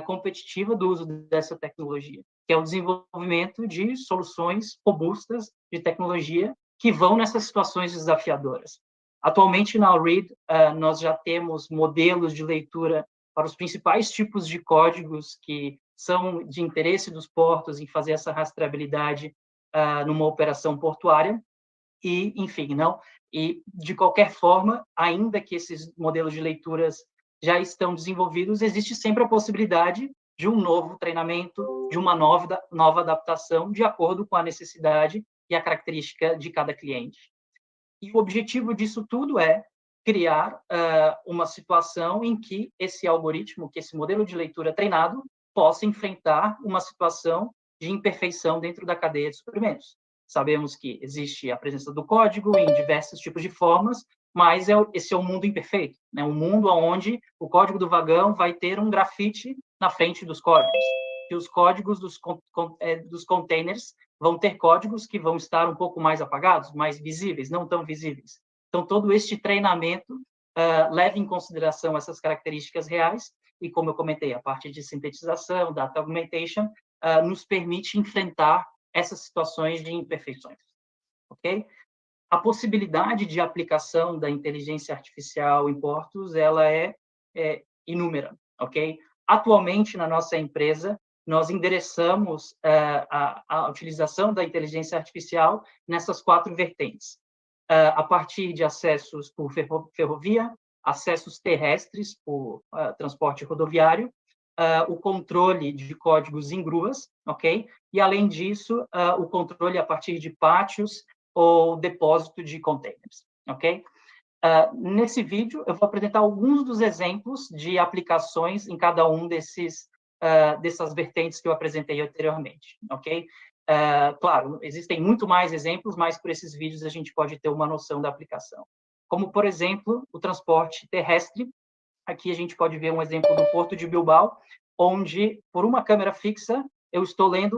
competitiva do uso dessa tecnologia, que é o desenvolvimento de soluções robustas de tecnologia que vão nessas situações desafiadoras. Atualmente, na Read, nós já temos modelos de leitura para os principais tipos de códigos que são de interesse dos portos em fazer essa rastreabilidade numa operação portuária, e, enfim, não. E, de qualquer forma, ainda que esses modelos de leituras já estão desenvolvidos, existe sempre a possibilidade de um novo treinamento, de uma nova adaptação, de acordo com a necessidade e a característica de cada cliente. E o objetivo disso tudo é criar uma situação em que esse algoritmo, que esse modelo de leitura treinado, possa enfrentar uma situação de imperfeição dentro da cadeia de suprimentos. Sabemos que existe a presença do código em diversos tipos de formas, mas esse é um mundo imperfeito, né? Um mundo onde o código do vagão vai ter um grafite na frente dos códigos, e os códigos dos containers vão ter códigos que vão estar um pouco mais apagados, mais visíveis, não tão visíveis. Então, todo este treinamento leva em consideração essas características reais, e, como eu comentei, a parte de sintetização, data augmentation, nos permite enfrentar essas situações de imperfeições, ok? A possibilidade de aplicação da inteligência artificial em portos, ela é inúmera, ok? Atualmente, na nossa empresa, nós endereçamos a utilização da inteligência artificial nessas 4 vertentes. A partir de acessos por ferrovia, acessos terrestres por transporte rodoviário, o controle de códigos em gruas, ok? E, além disso, o controle a partir de pátios ou depósito de containers, ok? Nesse vídeo, eu vou apresentar alguns dos exemplos de aplicações em cada um dessas vertentes que eu apresentei anteriormente, ok? Claro, existem muito mais exemplos, mas por esses vídeos a gente pode ter uma noção da aplicação. Como, por exemplo, o transporte terrestre. Aqui a gente pode ver um exemplo do Porto de Bilbao, onde, por uma câmera fixa, eu estou lendo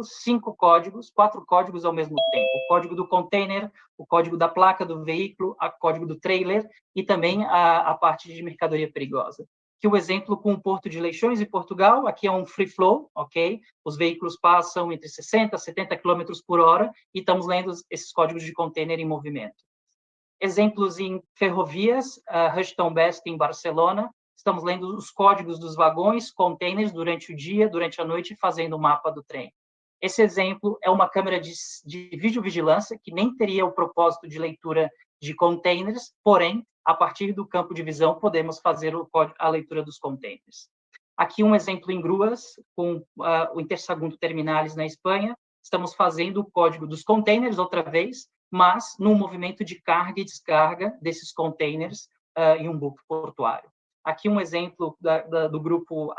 4 códigos ao mesmo tempo. O código do container, o código da placa do veículo, o código do trailer e também a parte de mercadoria perigosa. Aqui o exemplo com o Porto de Leixões, em Portugal. Aqui é um free flow, ok? Os veículos passam entre 60 a 70 km por hora e estamos lendo esses códigos de container em movimento. Exemplos em ferrovias, Rushton Best em Barcelona. Estamos lendo os códigos dos vagões, containers, durante o dia, durante a noite, fazendo o mapa do trem. Esse exemplo é uma câmera de videovigilância, que nem teria o propósito de leitura de containers, porém, a partir do campo de visão, podemos fazer a leitura dos containers. Aqui um exemplo em gruas, com o Intersegundo Terminales na Espanha. Estamos fazendo o código dos containers outra vez, mas num movimento de carga e descarga desses containers em um buque portuário. Aqui um exemplo do grupo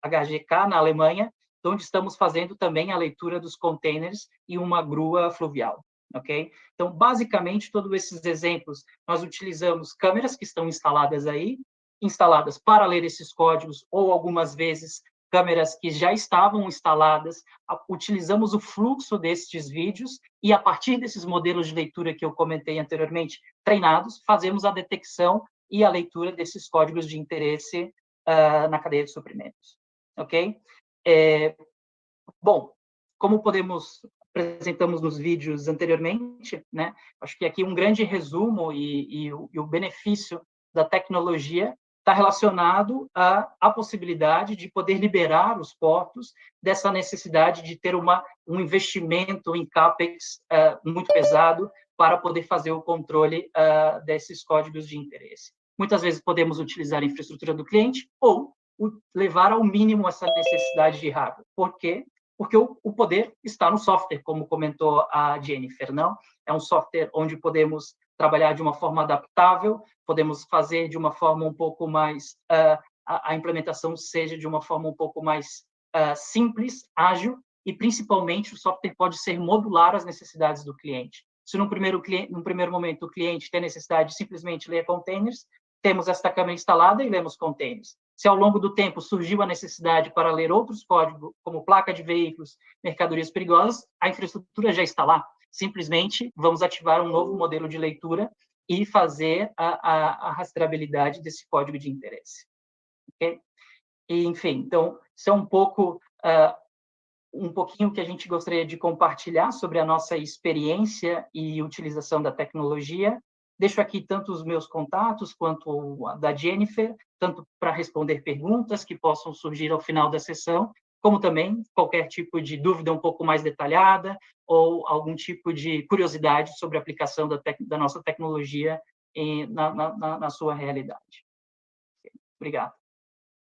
HGK, na Alemanha, onde estamos fazendo também a leitura dos containers em uma grua fluvial. Okay? Então, basicamente, todos esses exemplos, nós utilizamos câmeras que estão instaladas aí, instaladas para ler esses códigos, ou algumas vezes câmeras que já estavam instaladas, utilizamos o fluxo destes vídeos e, a partir desses modelos de leitura que eu comentei anteriormente, treinados, fazemos a detecção e a leitura desses códigos de interesse na cadeia de suprimentos. Ok? Bom, como apresentamos nos vídeos anteriormente, né? Acho que aqui um grande resumo e o benefício da tecnologia está relacionado à possibilidade de poder liberar os portos dessa necessidade de ter um investimento em CAPEX muito pesado para poder fazer o controle desses códigos de interesse. Muitas vezes podemos utilizar a infraestrutura do cliente ou levar ao mínimo essa necessidade de hardware. Por quê? Porque o poder está no software, como comentou a Jennifer, não? É um software onde podemos trabalhar de uma forma adaptável, podemos fazer de uma forma um pouco mais... a implementação seja de uma forma um pouco mais simples, ágil, e, principalmente, o software pode ser modular às necessidades do cliente. Se, num primeiro momento, o cliente tem necessidade de simplesmente ler containers, temos esta câmera instalada e lemos containers. Se, ao longo do tempo, surgiu a necessidade para ler outros códigos, como placa de veículos, mercadorias perigosas, a infraestrutura já está lá. Simplesmente, vamos ativar um novo modelo de leitura e fazer a rastreabilidade desse código de interesse. Okay? E, enfim, então, isso é um pouquinho que a gente gostaria de compartilhar sobre a nossa experiência e utilização da tecnologia. Deixo aqui tanto os meus contatos quanto a da Jennifer, tanto para responder perguntas que possam surgir ao final da sessão, como também qualquer tipo de dúvida um pouco mais detalhada ou algum tipo de curiosidade sobre a aplicação da nossa tecnologia na sua realidade. Obrigado.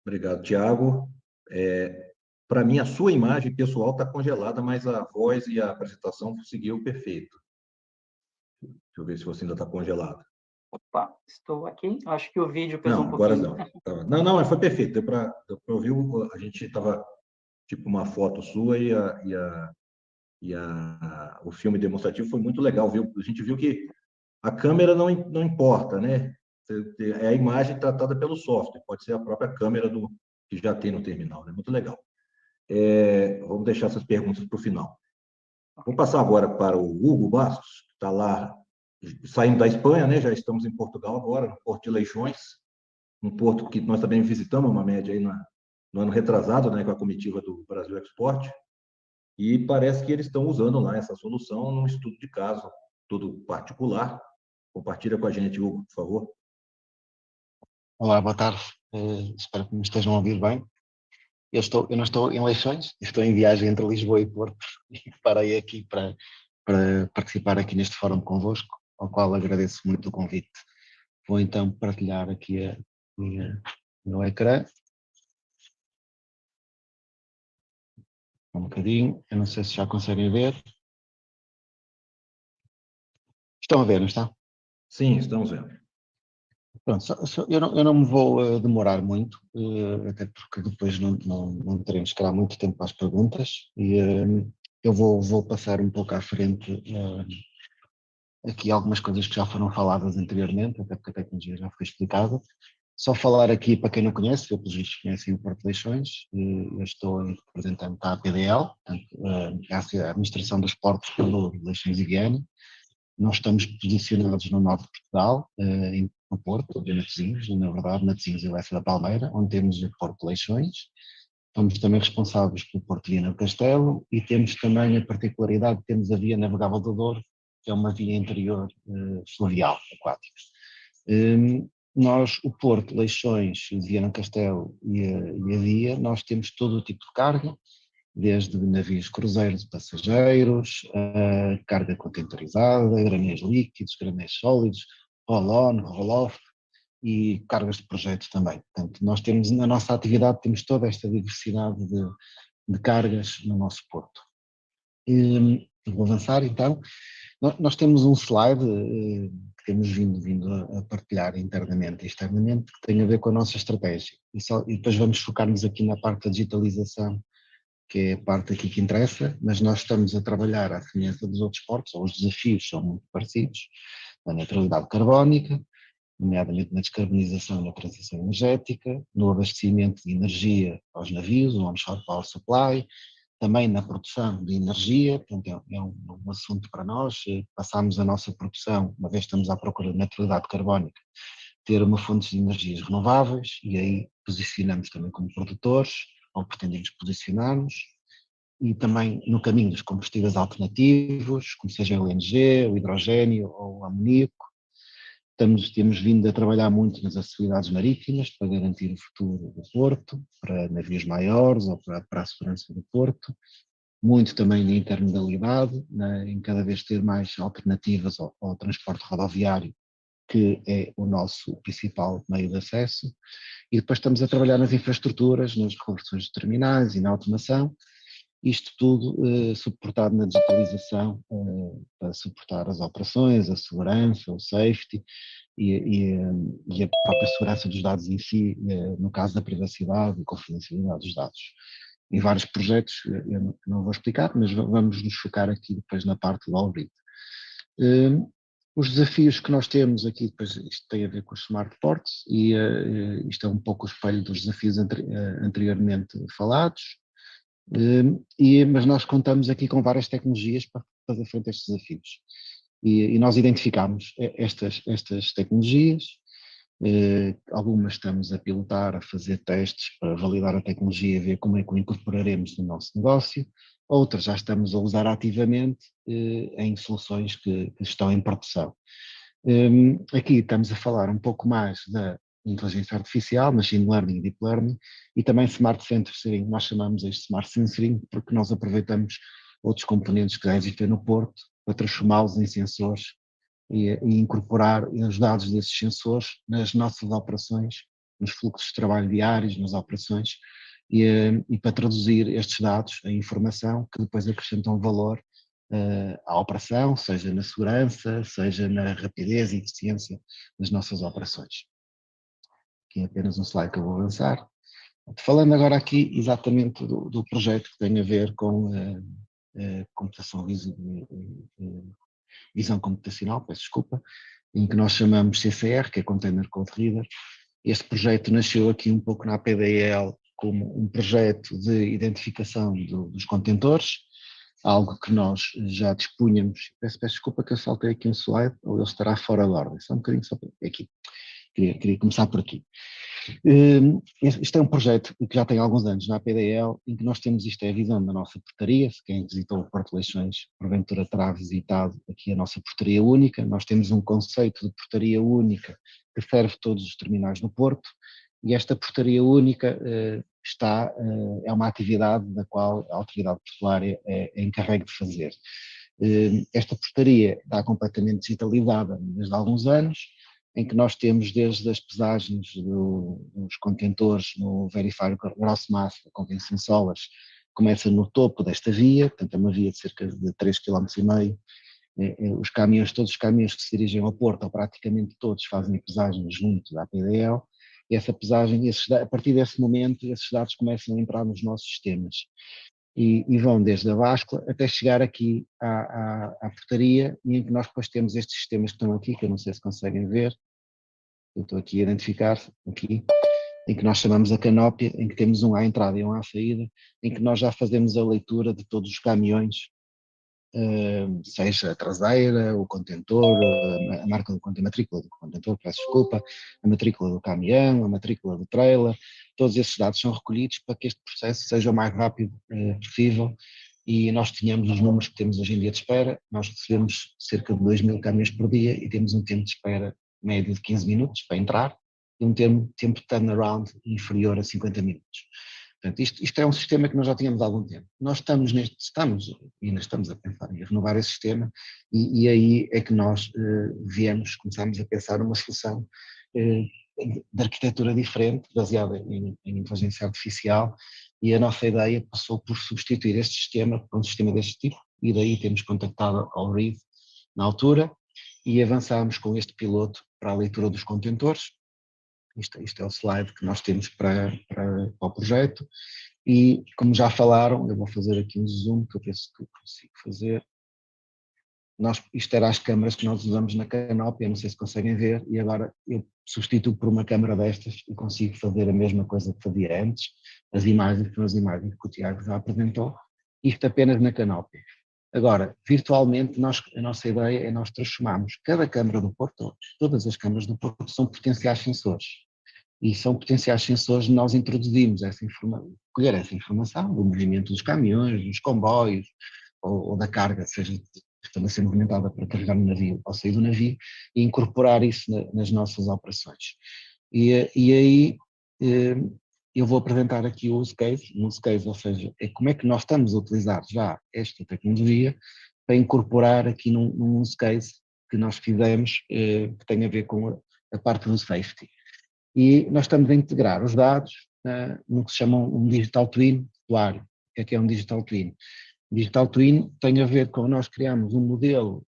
Obrigado, Tiago. Para mim, a sua imagem pessoal está congelada, mas a voz e a apresentação seguiu perfeito. Deixa eu ver se você ainda está congelado.
Opa, estou aqui. Acho que o vídeo pesou um
agora
pouquinho.
não. Não, foi perfeito. Deu para ouvir. A gente estava tipo uma foto sua o filme demonstrativo foi muito legal. Viu? A gente viu que a câmera não importa, né? É a imagem tratada pelo software. Pode ser a própria câmera que já tem no terminal. Né? Muito legal. Vamos deixar essas perguntas para o final. Vamos passar agora para o Hugo Bastos, que está lá saindo da Espanha, né? Já estamos em Portugal agora, no Porto de Leixões, um porto que nós também visitamos, uma média aí no ano retrasado, né? Com a comitiva do Brasil Export, e parece que eles estão usando lá essa solução num estudo de caso, tudo particular. Compartilha com a gente, Hugo, por favor.
Olá, boa tarde. Espero que me estejam a ouvir bem. Eu não estou em Leixões, estou em viagem entre Lisboa e Porto e parei aqui para participar aqui neste fórum convosco, ao qual agradeço muito o convite. Vou então partilhar aqui o meu ecrã. Um bocadinho, eu não sei se já conseguem ver. Estão a ver, não está?
Sim, estamos vendo.
Pronto, eu não me vou demorar muito, até porque depois não teremos, se calhar, muito tempo para as perguntas, e eu vou passar um pouco à frente aqui algumas coisas que já foram faladas anteriormente, até porque a tecnologia já foi explicada. Só falar aqui, para quem não conhece, eu pelos vistos conhecem o Porto de Leixões, eu estou representante da APDL, portanto, a Administração dos Portos pelo Leixões e Guiana. Nós estamos posicionados no norte de Portugal, no Porto, de Matosinhos, na verdade, Matosinhos e Lessa da Palmeira, onde temos o Porto de Leixões. Somos também responsáveis pelo Porto de Viana do Castelo e temos também a particularidade de termos a via navegável do Douro, que é uma via interior fluvial, aquática. Nós, o Porto, Leixões, Viana do Castelo e a via, nós temos todo o tipo de carga, desde navios cruzeiros de passageiros, carga contentorizada, granéis líquidos, granéis sólidos, roll-on, roll-off e cargas de projetos também. Portanto, nós temos, na nossa atividade, temos toda esta diversidade de cargas no nosso porto. Vou avançar então. Nós temos um slide que temos vindo a partilhar internamente e externamente, que tem a ver com a nossa estratégia. E depois vamos focar-nos aqui na parte da digitalização, que é a parte aqui que interessa, mas nós estamos a trabalhar à semelhança dos outros portos, ou os desafios são muito parecidos, na neutralidade carbónica, nomeadamente na descarbonização e na transição energética, no abastecimento de energia aos navios, o onshore power supply, também na produção de energia. Portanto, é um assunto para nós. Passamos a nossa produção, uma vez estamos à procura de neutralidade carbónica, ter uma fonte de energias renováveis, e aí posicionamos também como produtores, ou pretendemos posicionar-nos, e também no caminho dos combustíveis alternativos, como seja o LNG, o hidrogênio ou o amoníaco. Temos vindo a trabalhar muito nas acessibilidades marítimas para garantir o futuro do Porto, para navios maiores ou para a segurança do Porto. Muito também na intermodalidade, em cada vez ter mais alternativas ao transporte rodoviário, que é o nosso principal meio de acesso. E depois estamos a trabalhar nas infraestruturas, nas reconversões de terminais e na automação, isto tudo suportado na digitalização, para suportar as operações, a segurança, o safety e a própria segurança dos dados em si, no caso da privacidade e confidencialidade dos dados. Em vários projetos, eu não vou explicar, mas vamos nos focar aqui depois na parte do Allgrid. Os desafios que nós temos aqui, depois isto tem a ver com os smart ports, e isto é um pouco o espelho dos desafios anteriormente falados, mas nós contamos aqui com várias tecnologias para fazer frente a estes desafios. E nós identificamos estas tecnologias, algumas estamos a pilotar, a fazer testes para validar a tecnologia e ver como é que o incorporaremos no nosso negócio. Outras já estamos a usar ativamente em soluções que estão em produção. Aqui estamos a falar um pouco mais da inteligência artificial, machine learning, deep learning, e também smart sensoring. Nós chamamos este smart sensoring porque nós aproveitamos outros componentes que já existem no Porto para transformá-los em sensores e incorporar os dados desses sensores nas nossas operações, nos fluxos de trabalho diários, nas operações, e para traduzir estes dados em informação que depois acrescentam valor à operação, seja na segurança, seja na rapidez e eficiência das nossas operações. Aqui é apenas um slide que eu vou avançar. Falando agora aqui exatamente do projeto que tem a ver com computação, visão computacional, peço desculpa, em que nós chamamos CCR, que é Container Code Reader. Este projeto nasceu aqui um pouco na APDL como um projeto de identificação dos contentores, algo que nós já dispunhamos. Peço desculpa que eu saltei aqui um slide, ou ele estará fora de ordem, só um bocadinho, só aqui. Queria começar por aqui. Este é um projeto que já tem alguns anos na APDL, em que nós temos, isto é a visão da nossa portaria. Se quem visitou o Porto de Leixões, porventura terá visitado aqui a nossa portaria única. Nós temos um conceito de portaria única que serve todos os terminais no Porto, e esta portaria única é uma atividade da qual a autoridade portuária é encarregue de fazer. Esta portaria está completamente digitalizada desde há alguns anos, em que nós temos desde as pesagens dos contentores no Verifier Gross Mass, a convenção Solas, começa no topo desta via, portanto é uma via de cerca de 3,5 km. Os caminhões, todos os caminhões que se dirigem ao Porto, ou praticamente todos, fazem a pesagem junto da APDL, e essa pesagem, a partir desse momento, esses dados começam a entrar nos nossos sistemas. E vão desde a báscula até chegar aqui à portaria, e em que nós depois temos estes sistemas que estão aqui, que eu não sei se conseguem ver, eu estou aqui a identificar, aqui, em que nós chamamos a canópia, em que temos um à entrada e um à saída, em que nós já fazemos a leitura de todos os caminhões seja a traseira, o contentor, a marca do contentor, a matrícula do contentor, peço desculpa, a matrícula do caminhão, a matrícula do trailer, todos esses dados são recolhidos para que este processo seja o mais rápido possível e nós tenhamos os números que temos hoje em dia de espera. Nós recebemos cerca de 2.000 caminhões por dia e temos um tempo de espera médio de 15 minutos para entrar e um tempo de turnaround inferior a 50 minutos. Portanto, isto é um sistema que nós já tínhamos há algum tempo. Nnós estamos e ainda estamos a pensar em renovar esse sistema e aí é que nós começámos a pensar numa solução de arquitetura diferente, baseada em inteligência artificial, e a nossa ideia passou por substituir este sistema por um sistema deste tipo, e daí temos contactado ao REED na altura e avançámos com este piloto para a leitura dos contentores. Isto é o slide que nós temos para o projeto e, como já falaram, eu vou fazer aqui um zoom que eu penso que eu consigo fazer. Isto era as câmaras que nós usamos na Canopy, eu não sei se conseguem ver, e agora eu substituo por uma câmara destas e consigo fazer a mesma coisa que fazia antes, as imagens que o Tiago já apresentou, isto apenas na Canopy. Agora, virtualmente, a nossa ideia é nós transformarmos cada câmara do Porto, todas as câmaras do Porto são potenciais sensores. E são potenciais sensores, nós introduzimos colher essa informação do movimento dos caminhões, dos comboios, ou da carga, seja estando a ser movimentada para carregar no navio ou sair do navio, e incorporar isso nas nossas operações. E aí eu vou apresentar aqui o use case, ou seja, é como é que nós estamos a utilizar já esta tecnologia para incorporar aqui num use case que nós fizemos, que tem a ver com a parte do safety. E nós estamos a integrar os dados no que se chama um Digital Twin usuário. O que é um Digital Twin? Digital Twin tem a ver com nós criamos um modelo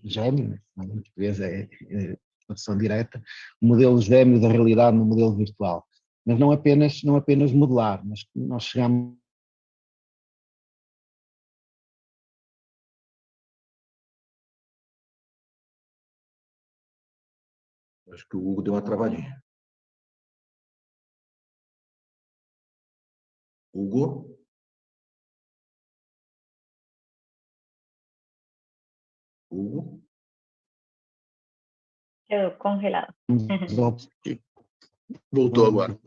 gêmeo, em português é tradução direta, um modelo gêmeo da realidade no modelo virtual. Mas não apenas modelar, mas nós chegamos.
Acho que o Hugo deu uma travadinha. Hugo? Hugo?
Quedó congelado.
Voltou agora.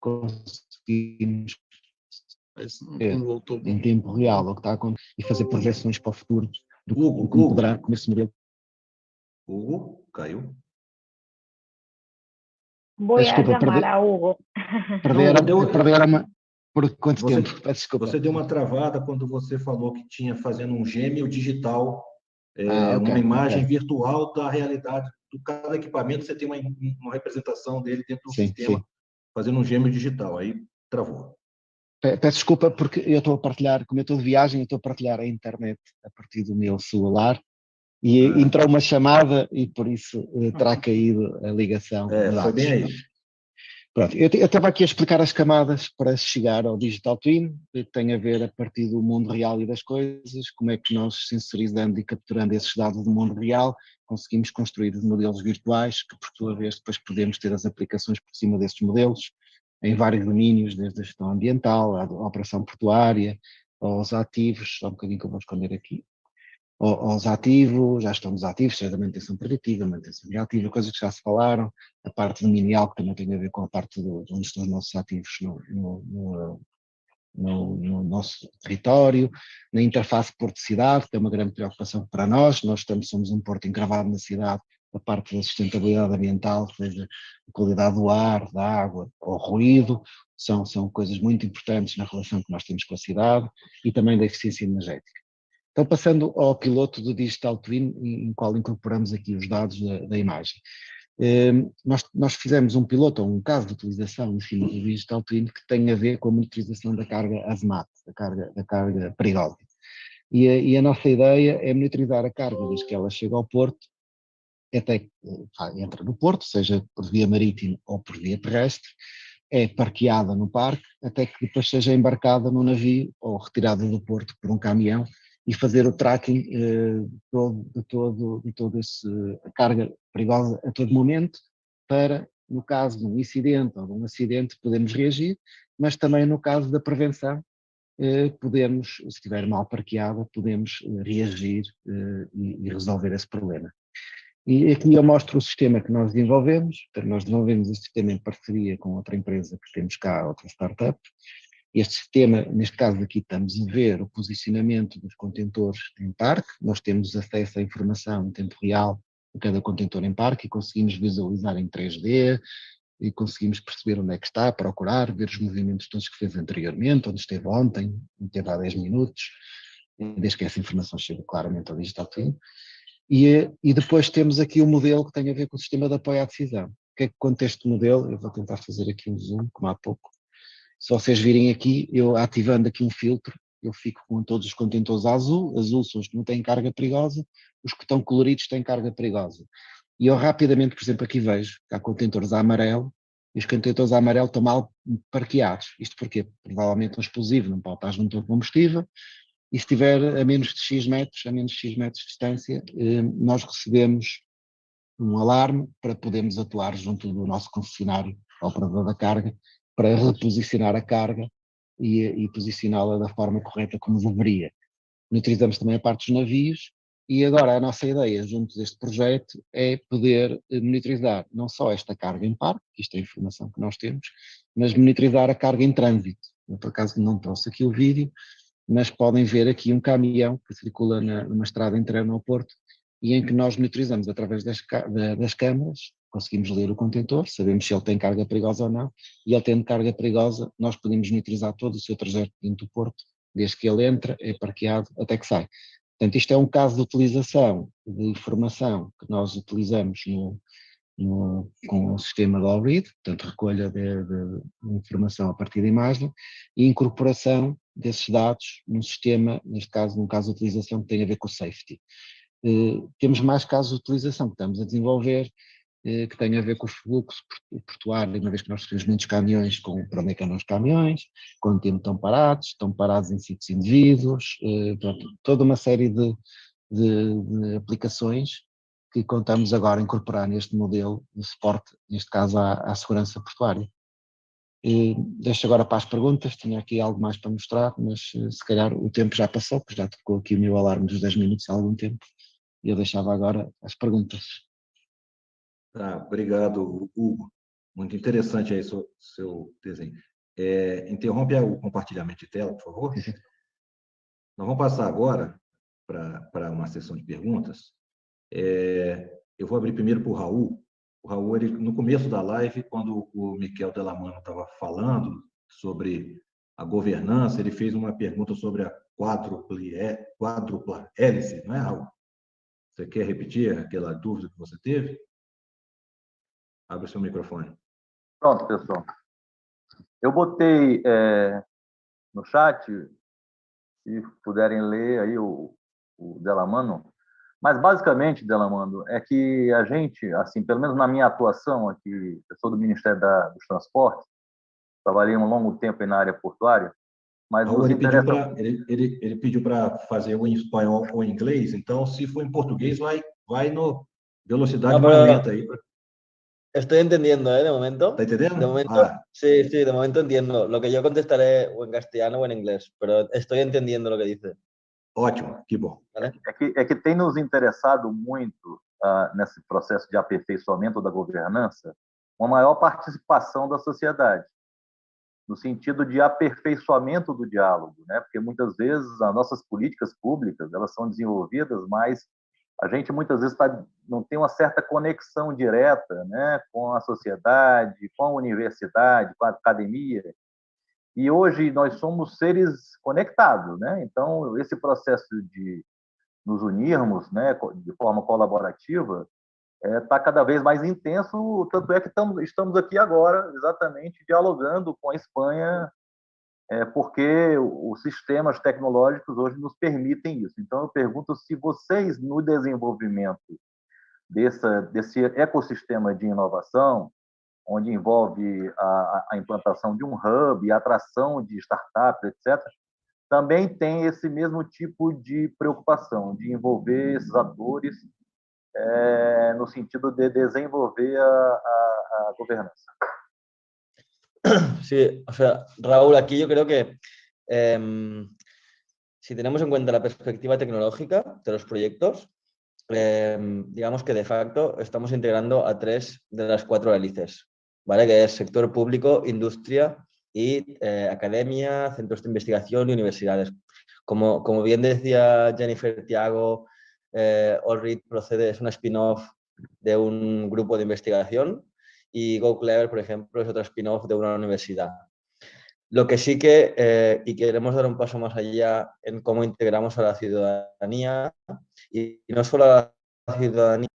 Conseguimos
Mas não voltou.
em tempo real o que está a acontecer e fazer projeções para o futuro do
Hugo,
como poderá com esse modelo.
Hugo? Caiu?
Voy a
Desculpa,
llamar a Hugo.
perderam por quanto
Você-
tempo? Peço desculpa.
Você deu uma travada quando você falou que tinha fazendo um gêmeo digital,
Ok,
uma imagem
ok.
virtual da realidade. De cada equipamento você tem uma representação dele dentro do
Sim,
sistema,
sim.
fazendo um gêmeo digital. Aí travou.
Peço desculpa porque eu estou a partilhar, como eu estou de viagem, eu estou a partilhar a internet a partir do meu celular e entrou uma chamada e por isso terá caído a ligação.
Foi bem aí.
Pronto, eu estava aqui a explicar as camadas para chegar ao Digital Twin, que tem a ver a partir do mundo real e das coisas, como é que nós, sensorizando e capturando esses dados do mundo real, conseguimos construir os modelos virtuais, que por sua vez depois podemos ter as aplicações por cima desses modelos, em vários domínios, desde a gestão ambiental, à operação portuária, aos ativos, só um bocadinho que eu vou esconder aqui, aos ativos, já estão nos ativos, seja da manutenção preditiva, manutenção reativa, coisas que já se falaram, a parte dominial, que também tem a ver com a parte onde estão os nossos ativos no nosso território, na interface porto-cidade, que é uma grande preocupação para nós somos um porto encravado na cidade, a parte da sustentabilidade ambiental, seja a qualidade do ar, da água ou ruído, são coisas muito importantes na relação que nós temos com a cidade e também da eficiência energética. Então, passando ao piloto do Digital Twin, em qual incorporamos aqui os dados da imagem. Nós fizemos um piloto, ou um caso de utilização em cima do Digital Twin que tem a ver com a monitorização da carga ASMAT, da carga perigosa. E a nossa ideia é monitorizar a carga desde que ela chega ao porto, até que entra no porto, seja por via marítima ou por via terrestre, é parqueada no parque, até que depois seja embarcada no navio ou retirada do porto por um caminhão e fazer o tracking de toda essa carga perigosa a todo momento, para, no caso de um incidente ou de um acidente, podermos reagir, mas também no caso da prevenção, podemos, se estiver mal parqueada, podemos reagir e resolver esse problema. E aqui eu mostro o sistema que nós desenvolvemos. Portanto, nós desenvolvemos este sistema em parceria com outra empresa que temos cá, outra startup. Este sistema, neste caso aqui, estamos a ver o posicionamento dos contentores em parque. Nós temos acesso à informação em tempo real de cada contentor em parque e conseguimos visualizar em 3D e conseguimos perceber onde é que está, procurar, ver os movimentos todos que fez anteriormente, onde esteve ontem, onde esteve há 10 minutos, desde que essa informação chegue claramente ao Digital Twin. E depois temos aqui o modelo que tem a ver com o sistema de apoio à decisão. O que é que conta este modelo? Eu vou tentar fazer aqui um zoom, como há pouco. Se vocês virem aqui, eu ativando aqui um filtro, eu fico com todos os contentores azul. Azul são os que não têm carga perigosa, os que estão coloridos têm carga perigosa. E eu rapidamente, por exemplo, aqui vejo que há contentores a amarelo, e os contentores a amarelo estão mal parqueados. Isto porque provavelmente um explosivo não pode estar junto ao combustível, e se estiver a menos de X metros, a menos de X metros de distância, nós recebemos um alarme para podermos atuar junto do nosso concessionário, operador da carga, para reposicionar a carga e posicioná-la da forma correta como deveria. Monitorizamos também a parte dos navios e agora a nossa ideia junto deste projeto é poder monitorizar não só esta carga em parque, isto é a informação que nós temos, mas monitorizar a carga em trânsito. Eu, por acaso, não trouxe aqui o vídeo, mas podem ver aqui um caminhão que circula numa estrada interna ao Porto e em que nós monitorizamos através das câmaras, conseguimos ler o contentor, sabemos se ele tem carga perigosa ou não, e ele tendo carga perigosa, nós podemos monitorizar todo o seu trajeto dentro do Porto, desde que ele entra, é parqueado, até que sai. Portanto, isto é um caso de utilização de informação que nós utilizamos com o sistema de All-Read, portanto, recolha de informação a partir da imagem e incorporação desses dados num sistema, neste caso, num caso de utilização que tem a ver com o safety. Temos mais casos de utilização que estamos a desenvolver, que tem a ver com o fluxo portuário, uma vez que nós temos muitos caminhões, para onde é que andam os caminhões, quanto tempo estão parados em sítios indevidos, toda uma série de aplicações que contamos agora incorporar neste modelo de suporte, neste caso à segurança portuária. Deixo agora para as perguntas, tinha aqui algo mais para mostrar, mas se calhar o tempo já passou, porque já tocou aqui o meu alarme dos 10 minutos há algum tempo, e eu deixava agora as perguntas.
Tá, obrigado, Hugo. Muito interessante aí seu desenho. Interrompe o compartilhamento de tela, por favor.
Sim, sim.
Nós vamos passar agora para uma sessão de perguntas. Eu vou abrir primeiro para o Raul. O Raul, ele, no começo da live, quando o Miquel Delamano estava falando sobre a governança, ele fez uma pergunta sobre a quádrupla hélice, não é, Raul? Você quer repetir aquela dúvida que você teve? Abre o seu microfone.
Pronto, pessoal. Eu botei no chat, se puderem ler aí o Delamano, mas basicamente, Delamano, é que a gente, assim, pelo menos na minha atuação aqui, eu sou do Ministério dos Transportes, trabalhei um longo tempo na área portuária, mas
Raul, ele pediu para fazer ou em espanhol ou em inglês, então se for em português, vai no velocidade mais lenta aí.
Estoy entendiendo, ¿eh? De momento.
¿Está entendiendo?
De momento, sí, de momento entiendo. Lo que yo contestaré o en castellano o en inglés, pero estoy entendiendo lo que dice.
Ótimo, que bom.
¿Vale?
É que tem nos interessado muito nesse processo de aperfeiçoamento da governança uma maior participação da sociedade, no sentido de aperfeiçoamento do diálogo, né? Porque muitas vezes as nossas políticas públicas elas são desenvolvidas, mas a gente muitas vezes não tem uma certa conexão direta, né, com a sociedade, com a universidade, com a academia. E hoje nós somos seres conectados, né? Então esse processo de nos unirmos, né, de forma colaborativa, está cada vez mais intenso, tanto é que estamos aqui agora exatamente dialogando com a Espanha, porque os sistemas tecnológicos hoje nos permitem isso. Então, eu pergunto se vocês, no desenvolvimento desse ecossistema de inovação, onde envolve a implantação de um hub, a atração de startups, etc., também tem esse mesmo tipo de preocupação, de envolver esses atores no sentido de desenvolver a gobernança.
Sí, o sea, Raúl, aquí yo creo que si tenemos en cuenta la perspectiva tecnológica de los proyectos, digamos que de facto estamos integrando a 3 de las 4 hélices, ¿vale? Que es sector público, industria y academia, centros de investigación y universidades. Como bien decía Jennifer Thiago, Allread es un spin-off de un grupo de investigación y GoClever, por ejemplo, es otro spin-off de una universidad. Lo que sí que, y queremos dar un paso más allá en cómo integramos a la ciudadanía, y no solo a la ciudadanía,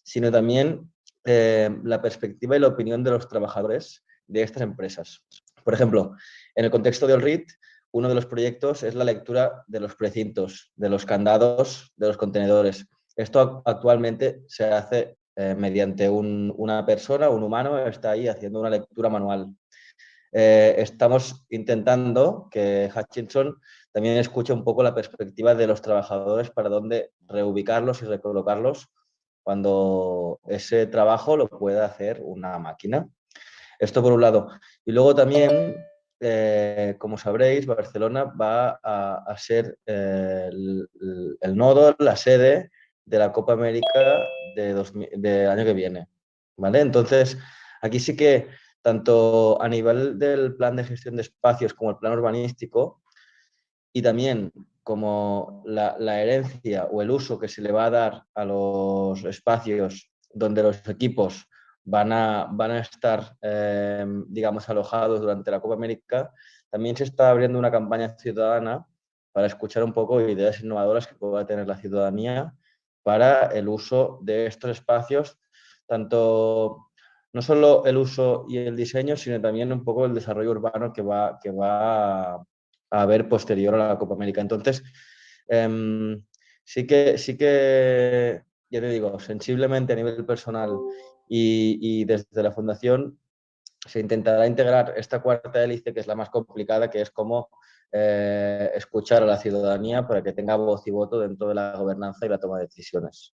sino también la perspectiva y la opinión de los trabajadores de estas empresas. Por ejemplo, en el contexto de Allread, uno de los proyectos es la lectura de los precintos, de los candados, de los contenedores. Esto actualmente se hace mediante una persona, un humano, está ahí haciendo una lectura manual. Estamos intentando que Hutchinson también escuche un poco la perspectiva de los trabajadores para dónde reubicarlos y recolocarlos cuando ese trabajo lo pueda hacer una máquina. Esto por un lado. Y luego también, como sabréis, Barcelona va a ser el nodo, la sede de la Copa América del año que viene, ¿vale? Entonces, aquí sí que tanto a nivel del plan de gestión de espacios como el plan urbanístico y también como la herencia o el uso que se le va a dar a los espacios donde los equipos van a estar, digamos, alojados durante la Copa América, también se está abriendo una campaña ciudadana para escuchar un poco ideas innovadoras que pueda tener la ciudadanía para el uso de estos espacios, tanto no solo el uso y el diseño, sino también un poco el desarrollo urbano que va a haber posterior a la Copa América. Entonces, sí que, ya te digo, sensiblemente a nivel personal y desde la Fundación se intentará integrar esta cuarta hélice, que es la más complicada, que es cómo escuchar a la ciudadanía para que tenga voz y voto dentro de la gobernanza y la toma de decisiones.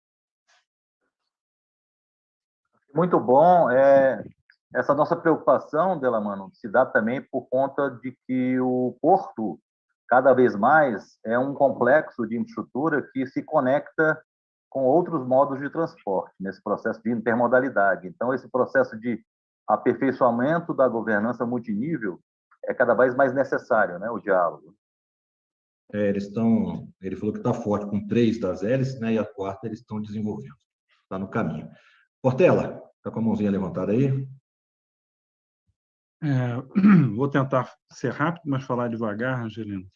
Muito bom. Essa nossa preocupação, Delamano, se dá também por conta de que o porto, cada vez mais, é um complexo de infraestrutura que se conecta com outros modos de transporte, nesse processo de intermodalidade. Então, esse processo de aperfeiçoamento da governança multinível é cada vez mais necessário, né, o diálogo.
Ele falou que está forte com 3 das hélices, né, e a quarta eles estão desenvolvendo. Está no caminho. Portela, está com a mãozinha levantada aí?
Vou tentar ser rápido, mas falar devagar, Angelino.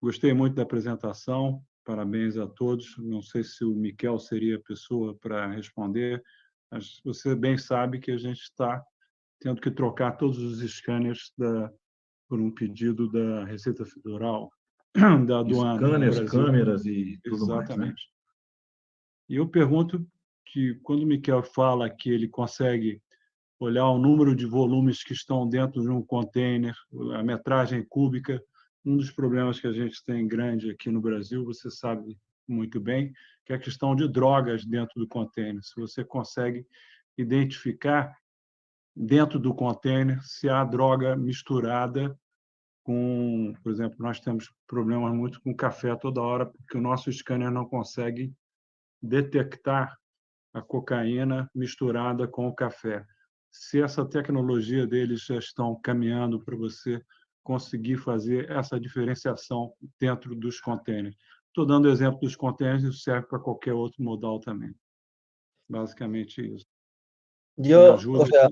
Gostei muito da apresentação, parabéns a todos. Não sei se o Miquel seria a pessoa para responder, mas você bem sabe que a gente está tendo que trocar todos os scanners por um pedido da Receita Federal, da aduana.
Scanners, câmeras e tudo mais.
Exatamente. E eu pergunto que, quando o Miquel fala que ele consegue olhar o número de volumes que estão dentro de um container, a metragem cúbica, um dos problemas que a gente tem grande aqui no Brasil, você sabe muito bem, que é a questão de drogas dentro do container. Se você consegue identificar dentro do container se há droga misturada com, por exemplo, nós temos problemas muito com café toda hora, porque o nosso scanner não consegue detectar a cocaína misturada com o café. Se essa tecnologia deles já estão caminhando para você conseguir fazer essa diferenciação dentro dos containers. Estou dando o exemplo dos containers, isso serve para qualquer outro modal também. Basicamente isso.
O sea,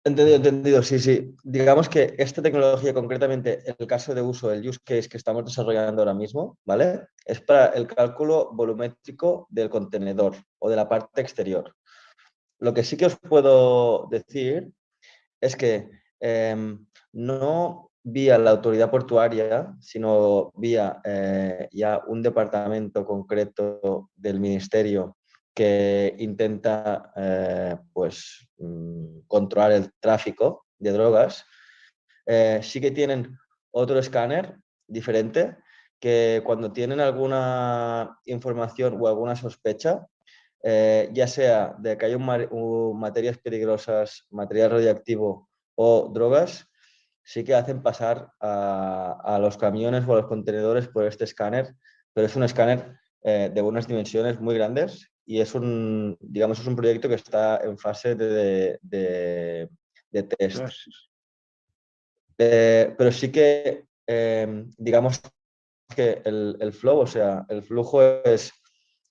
entendido, sí. Digamos que esta tecnología, concretamente, el caso de uso, el use case que estamos desarrollando ahora mismo, ¿vale? Es para el cálculo volumétrico del contenedor o de la parte exterior. Lo que sí que os puedo decir es que no vía la autoridad portuaria, sino vía ya un departamento concreto del ministerio que intenta pues, controlar el tráfico de drogas, sí que tienen otro escáner diferente que cuando tienen alguna información o alguna sospecha, ya sea de que hay materias peligrosas, material radiactivo o drogas, sí que hacen pasar a los camiones o a los contenedores por este escáner, pero es un escáner de unas dimensiones muy grandes y es digamos, es un proyecto que está en fase de test. Pero sí que, digamos que el flow, o sea, el flujo es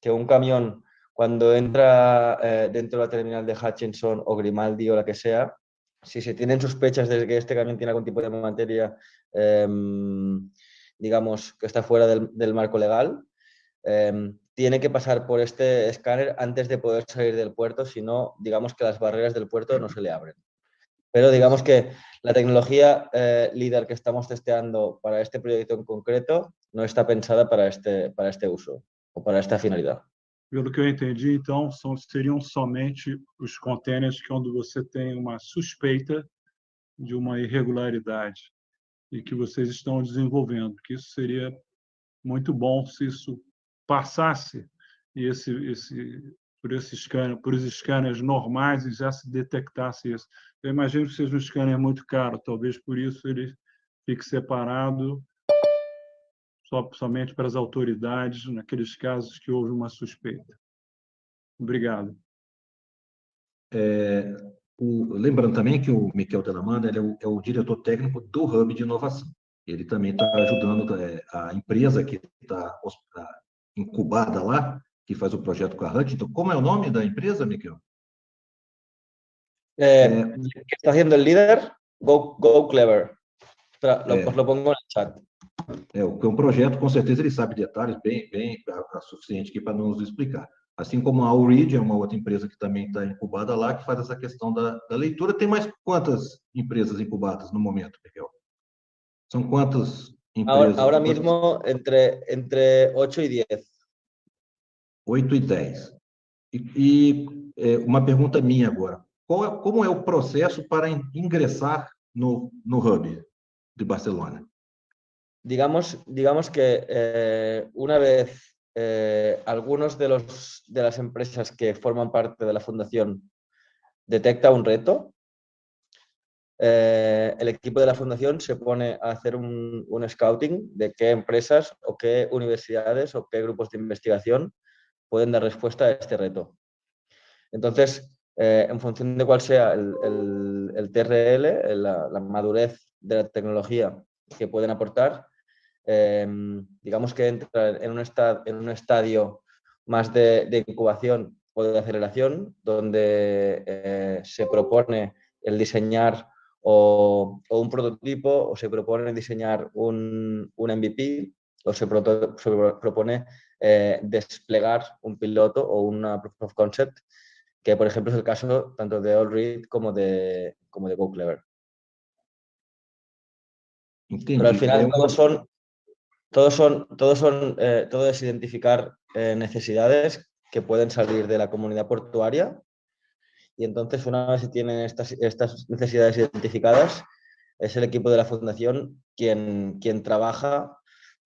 que un camión cuando entra dentro de la terminal de Hutchinson o Grimaldi o la que sea, si se tienen sospechas de que este camión tiene algún tipo de materia, digamos, que está fuera del marco legal, tiene que pasar por este escáner antes de poder salir del puerto, si no, digamos que las barreras del puerto no se le abren. Pero digamos que la tecnología líder que estamos testeando para este proyecto en concreto no está pensada para este uso o para esta finalidad.
Pelo que eu entendi, então, seriam somente os contêineres quando você tem uma suspeita de uma irregularidade e que vocês estão desenvolvendo, que isso seria muito bom se isso passasse e por os scanners normais e já se detectasse isso. Eu imagino que seja um scanner muito caro, talvez por isso ele fique separado somente para as autoridades naqueles casos que houve uma suspeita. Obrigado.
Lembrando também que o Miquel Delamana ele é o diretor técnico do Hub de Inovação. Ele também está ajudando a empresa que está incubada lá, que faz o projeto com a Hutchinson. Então, como é o nome da empresa, Miquel?
¿Qué está haciendo el líder? Go Clever. Os lo pongo en el chat.
É um projeto, com certeza ele sabe detalhes bem suficiente aqui para nos explicar. Assim como a Allread é uma outra empresa que também está incubada lá, que faz essa questão da leitura. Tem mais quantas empresas incubadas no momento, Miguel? São quantas empresas?
Ahora mismo entre 8 y 10.
8 e 10. Uma pergunta minha agora. Como é o processo para ingressar no Hub de Barcelona?
Digamos que una vez algunos de las empresas que forman parte de la fundación detecta un reto, el equipo de la fundación se pone a hacer un scouting de qué empresas o qué universidades o qué grupos de investigación pueden dar respuesta a este reto. Entonces, en función de cuál sea el TRL, la madurez de la tecnología que pueden aportar, digamos que entra en un estadio más de incubación o de aceleración, donde se propone el diseñar o un prototipo, o se propone diseñar un MVP, o se propone desplegar un piloto o una proof of concept, que por ejemplo es el caso tanto de Allread como de Go Clever. Pero al final todo es identificar necesidades que pueden salir de la comunidad portuaria, y entonces una vez se tienen estas necesidades identificadas, es el equipo de la fundación quien trabaja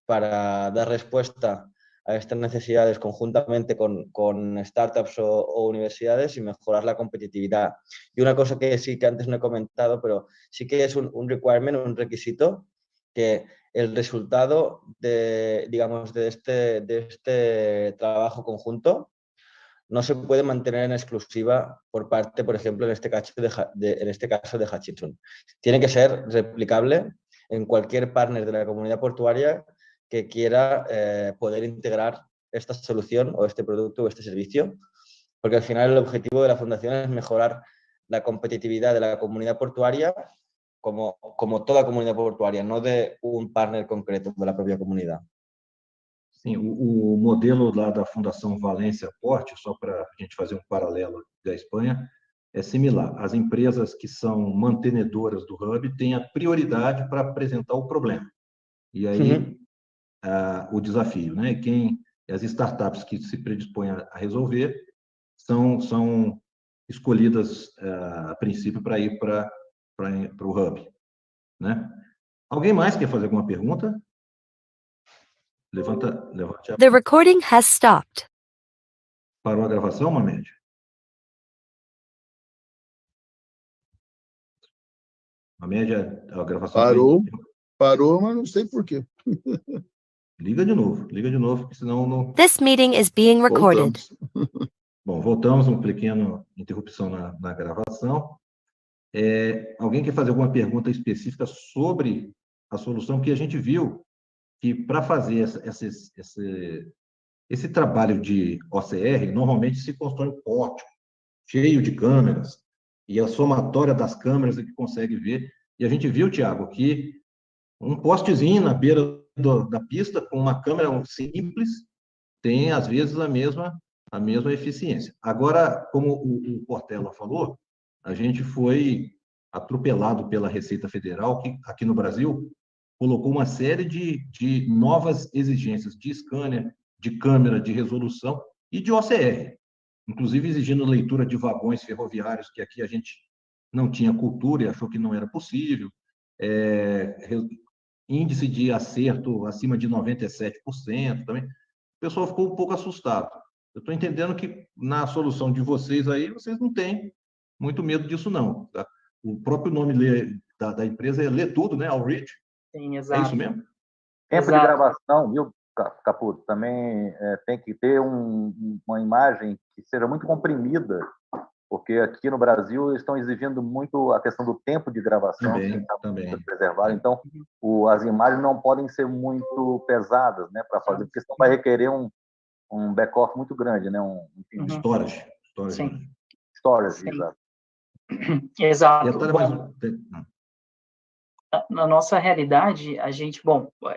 para dar respuesta a estas necesidades conjuntamente con startups o universidades y mejorar la competitividad. Y una cosa que sí que antes no he comentado, pero sí que es un requirement, un requisito, que el resultado de este trabajo conjunto no se puede mantener en exclusiva por parte, por ejemplo, en este caso de Hutchinson. Tiene que ser replicable en cualquier partner de la comunidad portuaria que quiera poder integrar esta solución o este producto o este servicio, porque al final el objetivo de la fundación es mejorar la competitividad de la comunidad portuaria como toda comunidad portuária, não de um partner concreto da própria comunidade.
Sim, o modelo lá da Fundação Valência Porte, só para a gente fazer um paralelo da Espanha, é similar. As empresas que são mantenedoras do Hub têm a prioridade para apresentar o problema. E aí, o desafio, né? As startups que se predispõem a resolver são escolhidas a princípio para ir para o Hub, né? Alguém mais quer fazer alguma pergunta? Levante a...
The recording has stopped.
Parou a gravação, Mamed? A média, a gravação...
Parou, mas não sei por quê.
Liga de novo, porque senão não...
This meeting is being recorded.
Voltamos.
Bom, voltamos, uma pequena interrupção na gravação. Alguém quer fazer alguma pergunta específica sobre a solução? Porque a gente viu que para fazer esse trabalho de OCR, normalmente se constrói um pórtico cheio de câmeras, e a somatória das câmeras é que consegue ver. E a gente viu, Tiago, que um postezinho na beira da pista, com uma câmera simples, tem, às vezes, a mesma eficiência. Agora, como o Portela falou, a gente foi atropelado pela Receita Federal, que aqui no Brasil colocou uma série de novas exigências de scanner, de câmera, de resolução e de OCR, inclusive exigindo leitura de vagões ferroviários, que aqui a gente não tinha cultura e achou que não era possível, índice de acerto acima de 97% também. O pessoal ficou um pouco assustado. Eu estou entendendo que na solução de vocês aí, vocês não têm muito medo disso, não. Tá? O próprio nome da empresa é Lê Tudo, né? Outreach.
Sim, exato.
É isso mesmo?
Tempo de gravação, viu, Caputo? Também tem que ter uma imagem que seja muito comprimida, porque aqui no Brasil eles estão exigindo muito a questão do tempo de gravação,
também.
Preservar. Então, as imagens não podem ser muito pesadas, né, para fazer, porque senão vai requerer um back-off muito grande, né?
Storage.
Sim.
Storage,
Sim.
exato.
Exato. Na nossa realidade,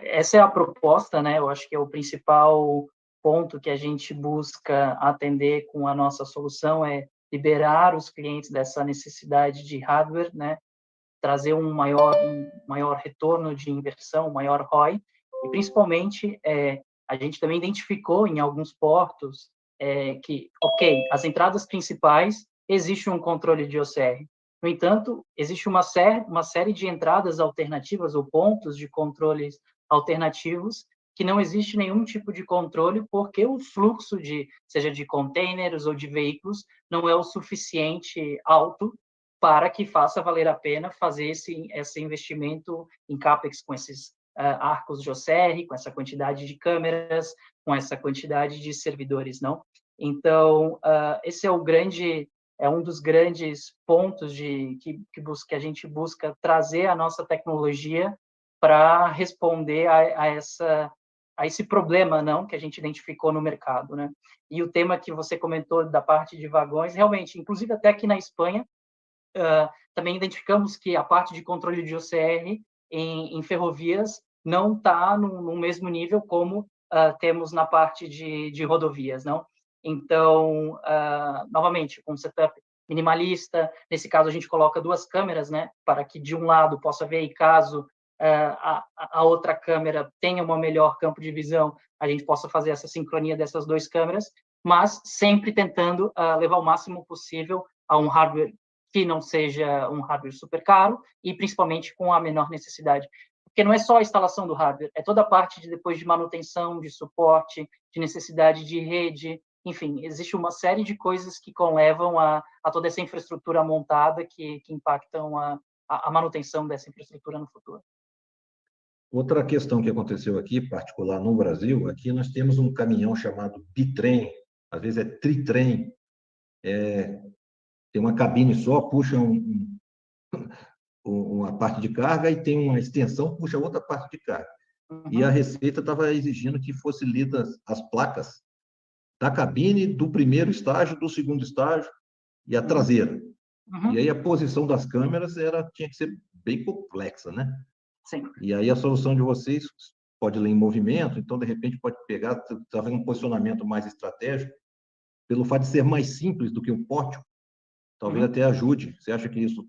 essa é a proposta, né? Eu acho que é o principal ponto que a gente busca atender com a nossa solução, é liberar os clientes dessa necessidade de hardware, né? Trazer um maior retorno de inversão, um maior ROI, e principalmente a gente também identificou em alguns portos que, as entradas principais existe um controle de OCR. No entanto, existe uma série de entradas alternativas ou pontos de controles alternativos que não existe nenhum tipo de controle porque o fluxo seja de containers ou de veículos, não é o suficiente alto para que faça valer a pena fazer esse investimento em CAPEX com esses arcos de OCR, com essa quantidade de câmeras, com essa quantidade de servidores, não? Então, esse é um dos grandes pontos que a gente busca trazer a nossa tecnologia para responder a esse problema, não, que a gente identificou no mercado, né? E o tema que você comentou da parte de vagões, realmente, inclusive até aqui na Espanha, também identificamos que a parte de controle de OCR em ferrovias não está no mesmo nível como temos na parte de rodovias, não? Então, novamente, com um setup minimalista, nesse caso a gente coloca 2 câmeras, né, para que de um lado possa ver e caso a outra câmera tenha um melhor campo de visão, a gente possa fazer essa sincronia dessas 2 câmeras, mas sempre tentando levar o máximo possível a um hardware que não seja um hardware super caro e principalmente com a menor necessidade. Porque não é só a instalação do hardware, é toda a parte depois de manutenção, de suporte, de necessidade de rede, enfim, existe uma série de coisas que conlevam a toda essa infraestrutura montada que impactam a manutenção dessa infraestrutura no futuro.
Outra questão que aconteceu aqui, particular no Brasil, aqui nós temos um caminhão chamado bitrem, às vezes é tritrem, tem uma cabine só, puxa uma parte de carga e tem uma extensão, puxa outra parte de carga. E a Receita estava exigindo que fossem lidas as placas da cabine, do primeiro estágio, do segundo estágio e a traseira. E aí a posição das câmeras tinha que ser bem complexa, né?
Sim.
E aí a solução de vocês pode ler em movimento, então de repente pode pegar, fazer um posicionamento mais estratégico, pelo fato de ser mais simples do que um pórtico, talvez até ajude. Você acha que isso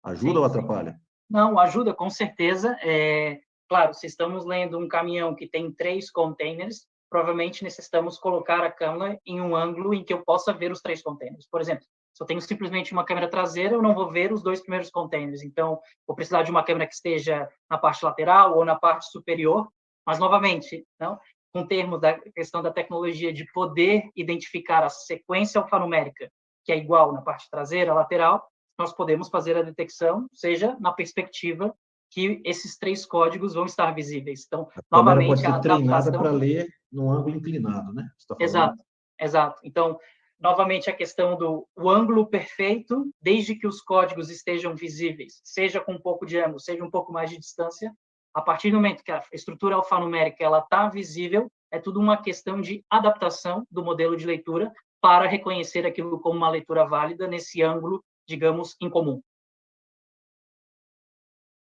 ajuda ou atrapalha?
Não, ajuda, com certeza. Claro, se estamos lendo um caminhão que tem 3 containers, provavelmente necessitamos colocar a câmera em um ângulo em que eu possa ver os 3 containers. Por exemplo, se eu tenho simplesmente uma câmera traseira, eu não vou ver os 2 primeiros containers. Então, vou precisar de uma câmera que esteja na parte lateral ou na parte superior. Mas, novamente, não, com termos da questão da tecnologia de poder identificar a sequência alfanumérica, que é igual na parte traseira, lateral, nós podemos fazer a detecção, seja na perspectiva que esses 3 códigos vão estar visíveis. Então,
A câmera
novamente,
pode
a
ser treinada
adaptação...
para ler num ângulo inclinado, né? Você tá falando.
Exato, exato. Então, novamente, a questão do ângulo perfeito, desde que os códigos estejam visíveis, seja com um pouco de ângulo, seja um pouco mais de distância, a partir do momento que a estrutura alfanumérica está visível, é tudo uma questão de adaptação do modelo de leitura para reconhecer aquilo como uma leitura válida nesse ângulo, digamos, incomum.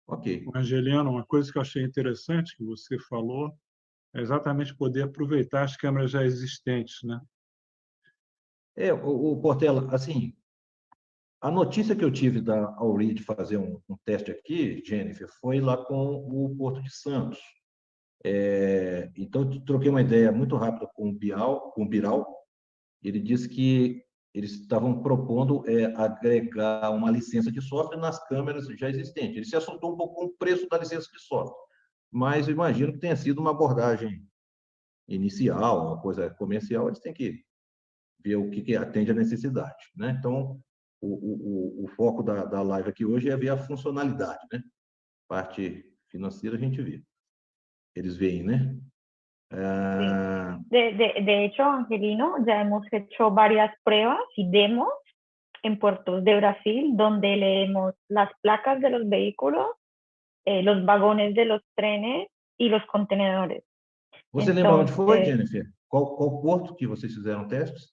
Ok.
Angelino, uma coisa que eu achei interessante que você falou é exatamente poder aproveitar as câmeras já existentes, né?
O Portela, assim, a notícia que eu tive da Auri de fazer um teste aqui, Jennifer, foi lá com o Porto de Santos. Então, eu troquei uma ideia muito rápida com o Biral. Ele disse que eles estavam propondo agregar uma licença de software nas câmeras já existentes. Ele se assustou um pouco com o preço da licença de software, mas eu imagino que tenha sido uma abordagem inicial, uma coisa comercial. Eles têm que ver o que atende à necessidade, né? Então, o foco da live aqui hoje é ver a funcionalidade, né? Parte financeira a gente vê. Eles veem, né?
De hecho, Angelino, ya hemos hecho varias pruebas y demos en puertos de Brasil, donde leemos las placas de los vehículos, los vagones de los trenes y los contenedores.
Você lembra onde foi,
Entonces,
Jennifer? Qual porto que vocês fizeram testes?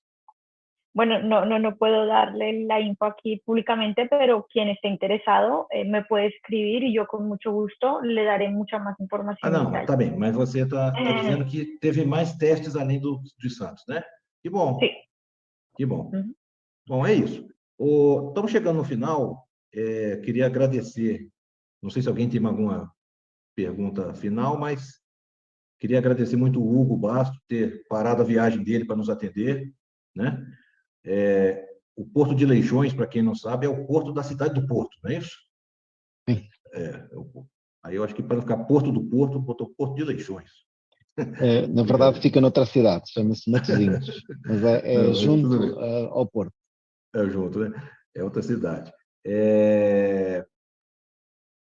bueno, no puedo darle la info aquí públicamente, pero quien esté interesado me puede escribir y yo con mucho gusto le daré mucha más información.
Não, tá bem, mas você está dizendo que teve mais testes além de Santos, né? Que bom.
Sim.
Que bom. Bom, é isso. Estamos chegando no final. Queria agradecer. Não sei se alguém tem alguma pergunta final, mas queria agradecer muito o Hugo Basto ter parado a viagem dele para nos atender, né? O Porto de Leixões, para quem não sabe, é o porto da cidade do Porto, não é isso?
Sim.
Aí eu acho que para não ficar Porto do Porto, botou Porto de Leixões.
Na verdade, fica noutra cidade, chama-se Matosinhos, mas
Não,
junto
tudo bem.
ao Porto.
Junto, né? É outra cidade.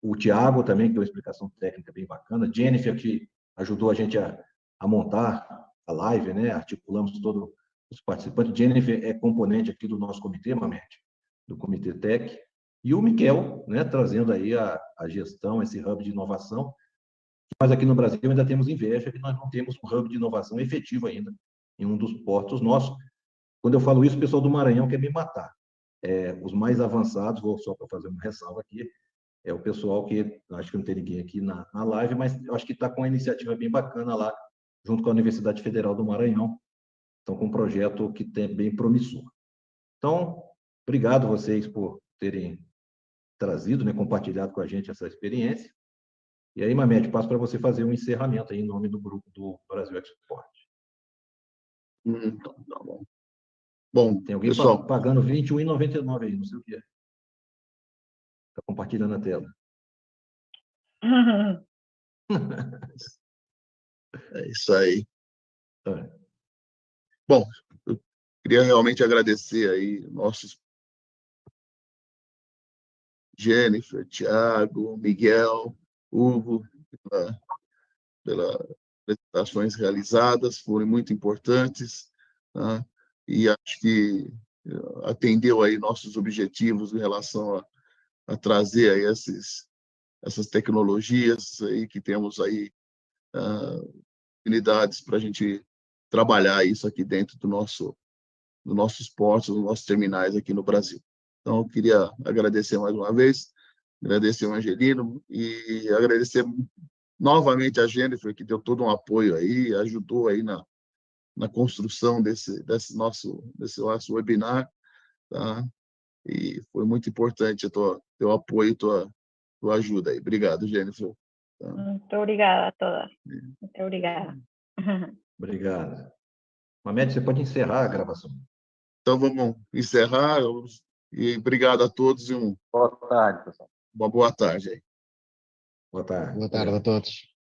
O Tiago também, que deu uma explicação técnica bem bacana. Jennifer, que ajudou a gente a montar a live, né? Articulamos todos os participantes. Jennifer é componente aqui do nosso comitê, Mamed, do Comitê Tech. E o Miquel, né? Trazendo aí a gestão, esse hub de inovação. Nós aqui no Brasil ainda temos inveja que nós não temos um hub de inovação efetivo ainda em um dos portos nossos. Quando eu falo isso, o pessoal do Maranhão quer me matar. Os mais avançados, vou só para fazer uma ressalva aqui, é o pessoal que, acho que não tem ninguém aqui na live, mas eu acho que está com uma iniciativa bem bacana lá, junto com a Universidade Federal do Maranhão. Estão com um projeto que é bem promissor. Então, obrigado vocês por terem trazido, né, compartilhado com a gente essa experiência. E aí, Mamed, passo para você fazer um encerramento aí em nome do grupo do Brasil Export.
Então, tá bom. Bom,
tem alguém
pessoal,
pagando R$ 21,99 aí, não sei o que é. Está compartilhando a tela.
É isso aí. Bom, eu queria realmente agradecer aí nossos Jennifer, Thiago, Miguel, Hugo, pelas apresentações realizadas, foram muito importantes, tá? E acho que atendeu aí nossos objetivos em relação a trazer aí essas tecnologias aí que temos aí, unidades para a gente trabalhar isso aqui dentro dos nossos portos, dos nossos terminais aqui no Brasil. Então, eu queria agradecer mais uma vez, agradecer ao Angelino e agradecer novamente a Jennifer, que deu todo um apoio aí, ajudou aí na construção desse nosso webinar, tá? E foi muito importante teu apoio e tua ajuda aí. Obrigado, Jennifer. Tá?
Muito obrigada a todas. Muito obrigada.
Obrigado. Mamed, você pode encerrar a gravação.
Então, vamos encerrar. E obrigado a todos e
boa tarde, pessoal.
Uma boa tarde aí.
Boa tarde.
Boa tarde a todos.